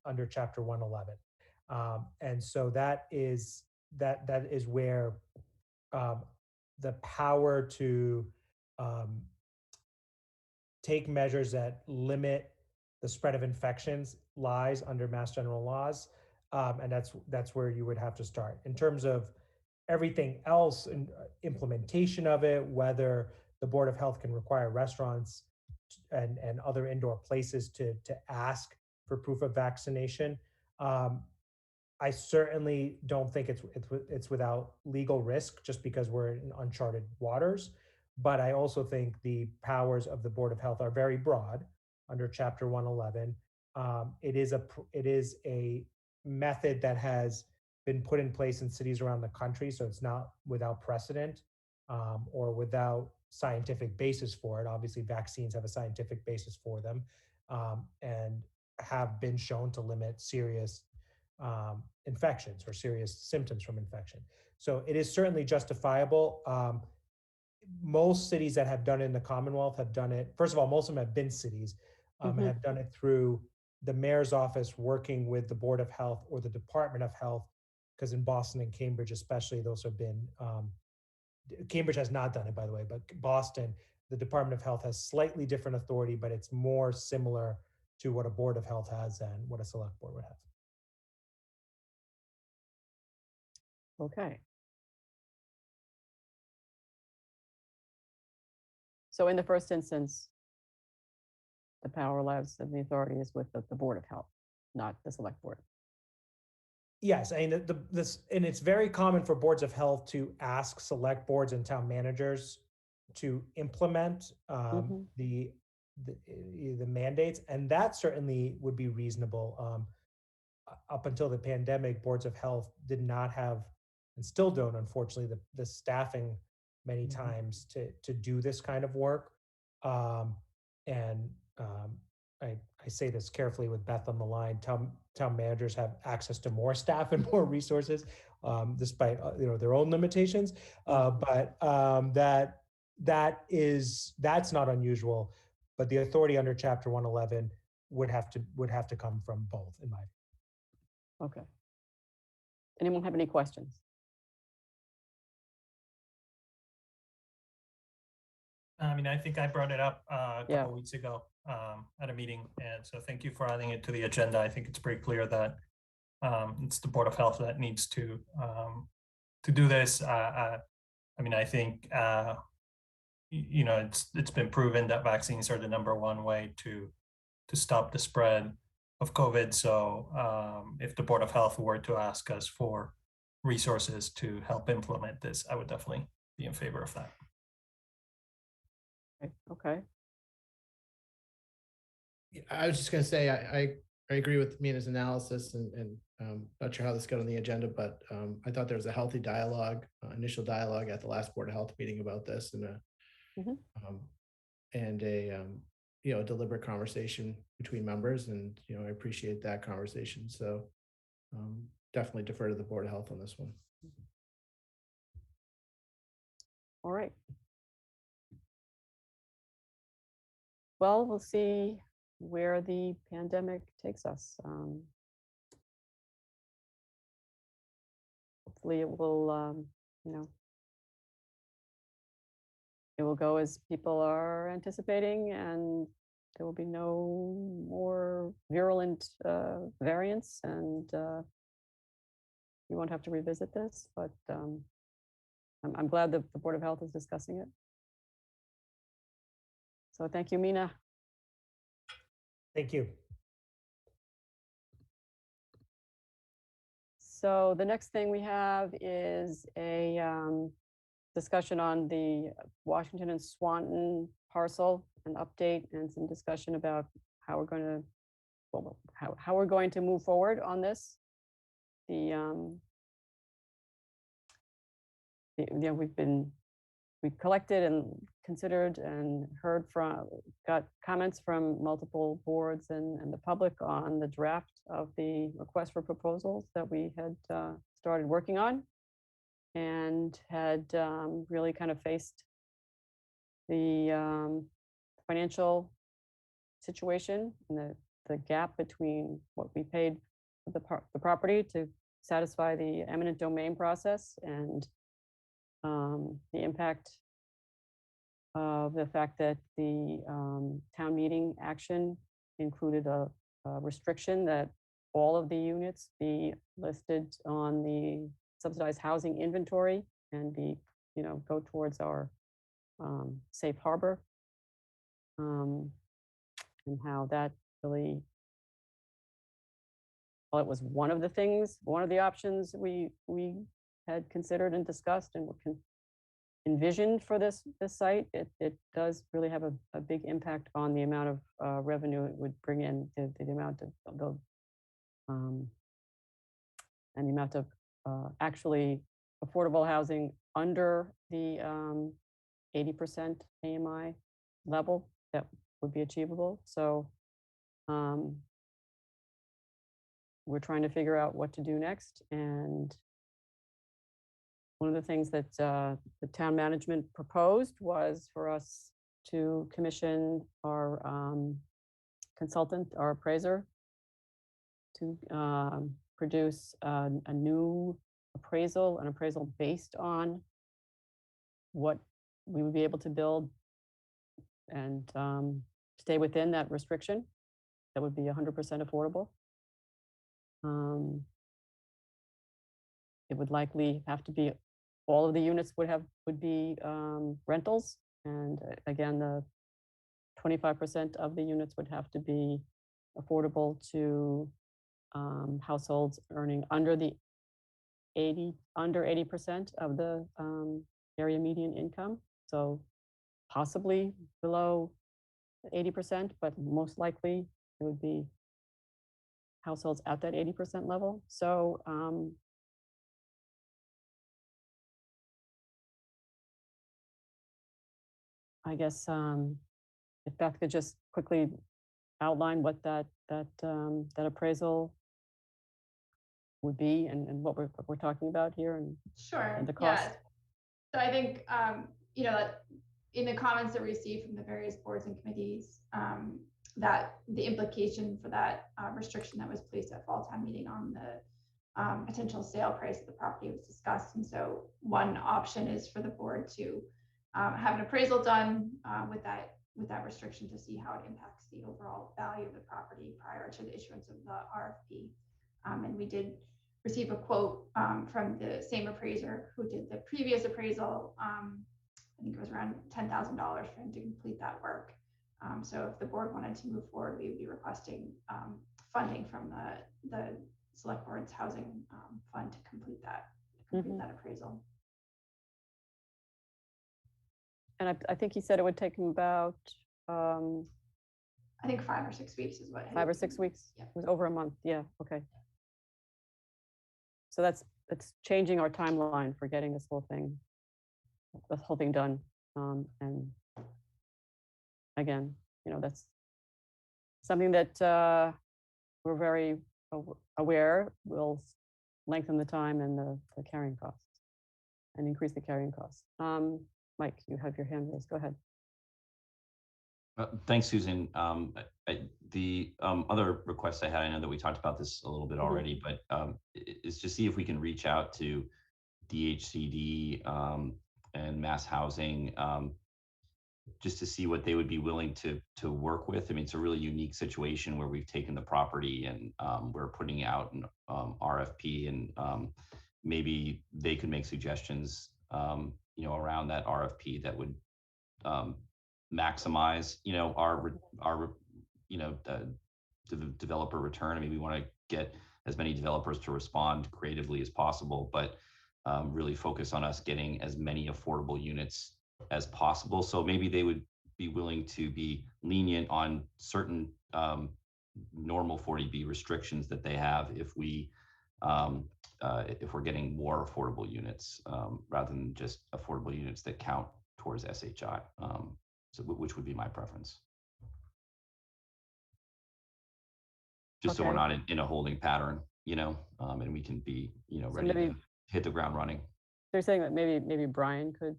under Chapter 111. And so that is where the power to take measures that limit the spread of infections lies under Mass General laws. And that's where you would have to start. In terms of everything else and implementation of it, whether the Board of Health can require restaurants and other indoor places to ask for proof of vaccination. I certainly don't think it's without legal risk just because we're in uncharted waters. But I also think the powers of the Board of Health are very broad under Chapter 111. It is a method that has been put in place in cities around the country, so it's not without precedent or without scientific basis for it. Obviously, vaccines have a scientific basis for them and have been shown to limit serious infections or serious symptoms from infection. So it is certainly justifiable. Most cities that have done it in the Commonwealth have done it. First of all, most of them have been cities and have done it through the mayor's office working with the Board of Health or the Department of Health, because in Boston and Cambridge especially, those have been, Cambridge has not done it, by the way, but Boston, the Department of Health has slightly different authority, but it's more similar to what a Board of Health has and what a select board would have. Okay. So in the first instance, the power lies and the authority is with the Board of Health, not the Select Board. Yes, I mean, and it's very common for boards of health to ask select boards and town managers to implement the mandates, and that certainly would be reasonable. Up until the pandemic, boards of health did not have, and still don't, unfortunately, the staffing many times to do this kind of work. And I say this carefully with Beth on the line. Town managers have access to more staff and more resources, despite their own limitations. But that's not unusual. But the authority under Chapter 111 would have to come from both, in my view. Okay. Anyone have any questions? I mean, I think I brought it up a Yeah. couple weeks ago at a meeting, and so thank you for adding it to the agenda. I think it's pretty clear that it's the Board of Health that needs to do this. I mean, I think it's been proven that vaccines are the #1 way to stop the spread of COVID. So if the Board of Health were to ask us for resources to help implement this, I would definitely be in favor of that. Okay. I was just going to say, I agree with Mina's analysis, and not sure how this got on the agenda, but I thought there was a healthy dialogue, initial dialogue at the last Board of Health meeting about this, and a deliberate conversation between members, and I appreciate that conversation. So definitely defer to the Board of Health on this one. All right. Well, we'll see where the pandemic takes us. Hopefully it will, it will go as people are anticipating, and there will be no more virulent variants, and we won't have to revisit this, but I'm glad that the Board of Health is discussing it. So thank you, Mina. Thank you. So the next thing we have is a discussion on the Washington and Swanton parcel, an update, and some discussion about how we're going to, how we're going to move forward on this. We've collected and considered and got comments from multiple boards and the public on the draft of the request for proposals that we had started working on, and had really kind of faced the financial situation and the gap between what we paid for the property to satisfy the eminent domain process, and the impact of the fact that the town meeting action included a restriction that all of the units be listed on the subsidized housing inventory and go towards our safe harbor, and how that really, well, it was one of the options we had considered and discussed and envisioned for this site. It does really have a big impact on the amount of revenue it would bring in, the amount of and the amount of actually affordable housing under the 80% AMI level that would be achievable. So we're trying to figure out what to do next. And one of the things that the town management proposed was for us to commission our consultant, our appraiser, to produce a new appraisal, an appraisal based on what we would be able to build and stay within that restriction. That would be 100% affordable. it would likely have to be, all of the units would be rentals. And again, the 25% of the units would have to be affordable to households earning under 80% of the area median income. So possibly below 80%, but most likely it would be households at that 80% level. So I guess if Beth could just quickly outline what that appraisal would be and what we're talking about here and Sure. the cost. Yeah. So I think, you know, in the comments that we received from the various boards and committees, that the implication for that restriction that was placed at fall town meeting on the potential sale price of the property was discussed. And so one option is for the board to have an appraisal done with that restriction to see how it impacts the overall value of the property prior to the issuance of the RFP. And we did receive a quote from the same appraiser who did the previous appraisal. I think it was around $10,000 for him to complete that work. So if the board wanted to move forward, we would be requesting funding from the select board's housing fund to complete that appraisal. And I think he said it would take him about I think 5 or 6 weeks is what. 5 or 6 weeks. Yeah. It was over a month. Yeah. Okay. So that's changing our timeline for getting this whole thing done. And again, you know, that's something that we're very aware will lengthen the time and the carrying costs and increase the carrying costs. Mike, you have your hand raised. Go ahead. Thanks, Susan. The other request I had, I know that we talked about this a little bit already, but is to see if we can reach out to DHCD and Mass Housing just to see what they would be willing to work with. I mean, it's a really unique situation where we've taken the property and we're putting out an RFP, and maybe they could make suggestions, you know, around that RFP that would maximize, you know, our you know, developer return. I mean, we want to get as many developers to respond creatively as possible, but really focus on us getting as many affordable units as possible. So maybe they would be willing to be lenient on certain normal 40B restrictions that they have if we're getting more affordable units rather than just affordable units that count towards SHI. So which would be my preference. Just so we're not in a holding pattern, you know, and we can be, you know, ready to hit the ground running. They're saying that maybe Brian could.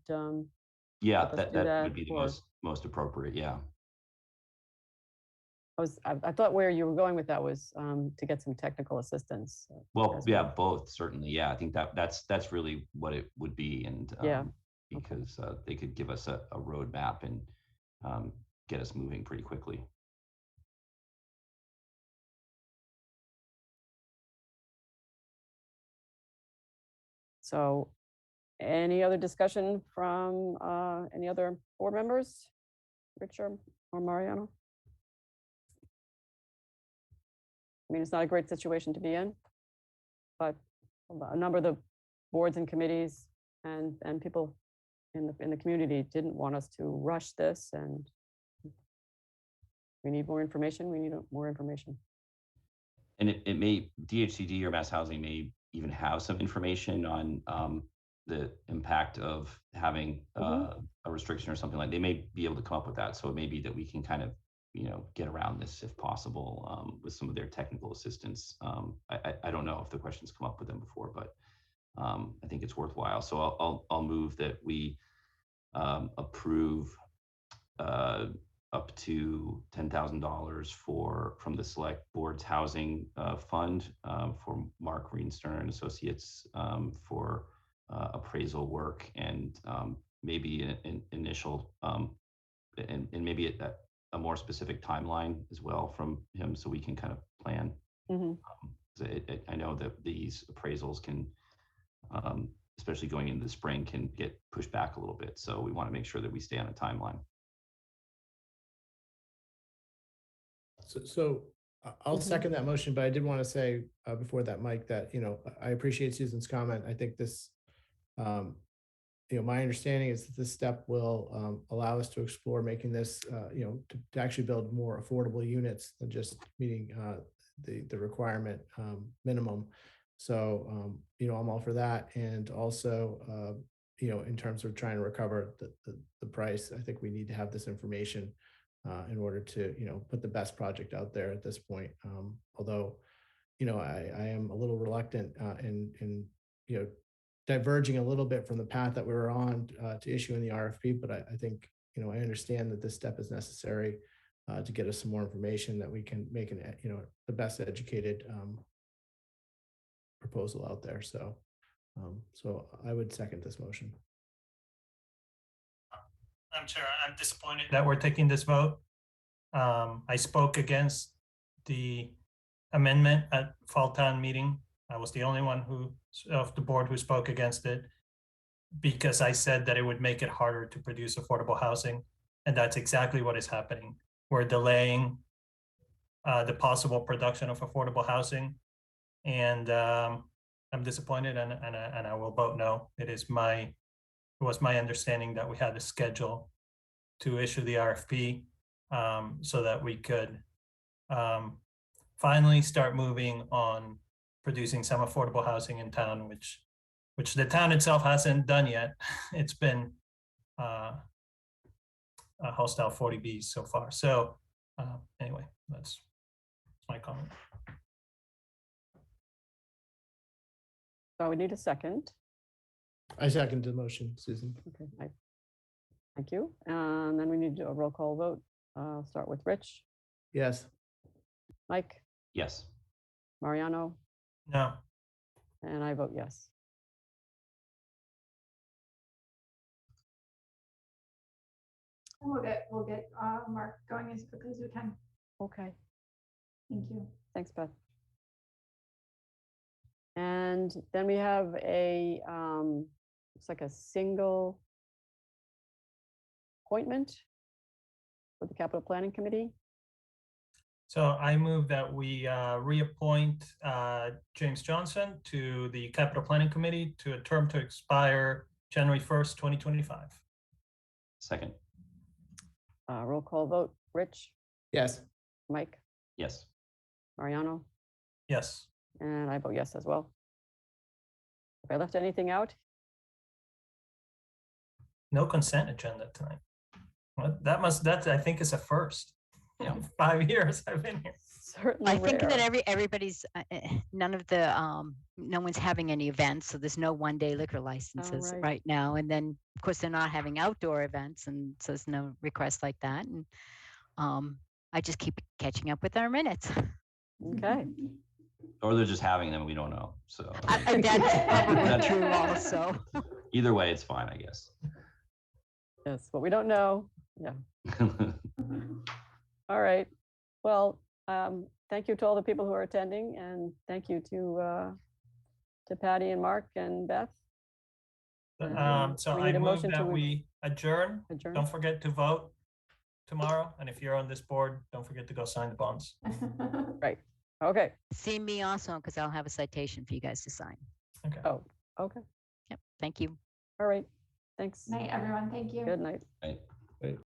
Yeah, that would be the most appropriate. Yeah. I thought where you were going with that was to get some technical assistance. Well, yeah, both certainly. Yeah, I think that's really what it would be, and because they could give us a roadmap and get us moving pretty quickly. So, any other discussion from any other board members, Richard or Mariano? I mean, it's not a great situation to be in, but a number of the boards and committees and people in the community didn't want us to rush this, and we need more information. We need more information. And it may, DHCD or Mass Housing may even have some information on the impact of having a restriction or something like. They may be able to come up with that. So it may be that we can kind of, you know, get around this if possible with some of their technical assistance. I don't know if the questions come up with them before, but I think it's worthwhile. So I'll move that we approve up to $10,000 from the Select Board's Housing Fund for Mark Reenstern and Associates for appraisal work, and maybe an initial and maybe a more specific timeline as well from him, so we can kind of plan. I know that these appraisals can especially going into the spring, can get pushed back a little bit. So we want to make sure that we stay on a timeline. So I'll second that motion, but I did want to say before that, Mike, that, I appreciate Susan's comment. I think this, my understanding is that this step will allow us to explore making this, to actually build more affordable units than just meeting the requirement minimum. So, I'm all for that. And also, in terms of trying to recover the price, I think we need to have this information in order to, put the best project out there at this point. Although, I am a little reluctant in diverging a little bit from the path that we were on to issuing the RFP, but I think, I understand that this step is necessary to get us some more information that we can make the best educated proposal out there. So, so I would second this motion. I'm Chair, I'm disappointed that we're taking this vote. I spoke against the amendment at fall town meeting. I was the only one of the board who spoke against it because I said that it would make it harder to produce affordable housing. And that's exactly what is happening. We're delaying the possible production of affordable housing. And I'm disappointed and I will vote no. It was my understanding that we had a schedule to issue the RFP so that we could finally start moving on producing some affordable housing in town, which the town itself hasn't done yet. It's been a hostile 40Bs so far. So anyway, that's my comment. So we need a second. I second the motion, Susan. Okay, thank you. And then we need to do a roll call vote. I'll start with Rich. Yes. Mike? Yes. Mariano? No. And I vote yes. And we'll get Mark going as quickly as we can. Okay, Thank you. thanks, Beth. And then we have it's like a single appointment for the Capital Planning Committee. So I move that we reappoint James Johnson to the Capital Planning Committee to a term to expire January 1st, 2025. Second. Roll call vote. Rich? Yes. Mike? Yes. Mariano? Yes. And I vote yes as well. If I left anything out? No consent agenda tonight. Well, that I think is a first. Yeah. 5 years I've been here. Certainly I think that rare. everybody's, none of the, no one's having any events, so there's no one-day liquor licenses right. right now. And then, of course, they're not having outdoor events, and so there's no requests like that. And I just keep catching up with our minutes. Okay. Or they're just having them, we don't know. So That's probably true also. either way, it's fine, I guess. Yes, but we don't know. Yeah. All right. Well, thank you to all the people who are attending, and thank you to Patty and Mark and Beth. So we I need a move motion that to we adjourn. adjourn. Don't forget to vote tomorrow. And if you're on this board, don't forget to go sign the bonds. Right. Okay. See me also, because I'll have a citation for you guys to sign. Okay. Oh, okay. Yep. Thank you. All right. Thanks. Night, everyone. Thank you. Good night. Right.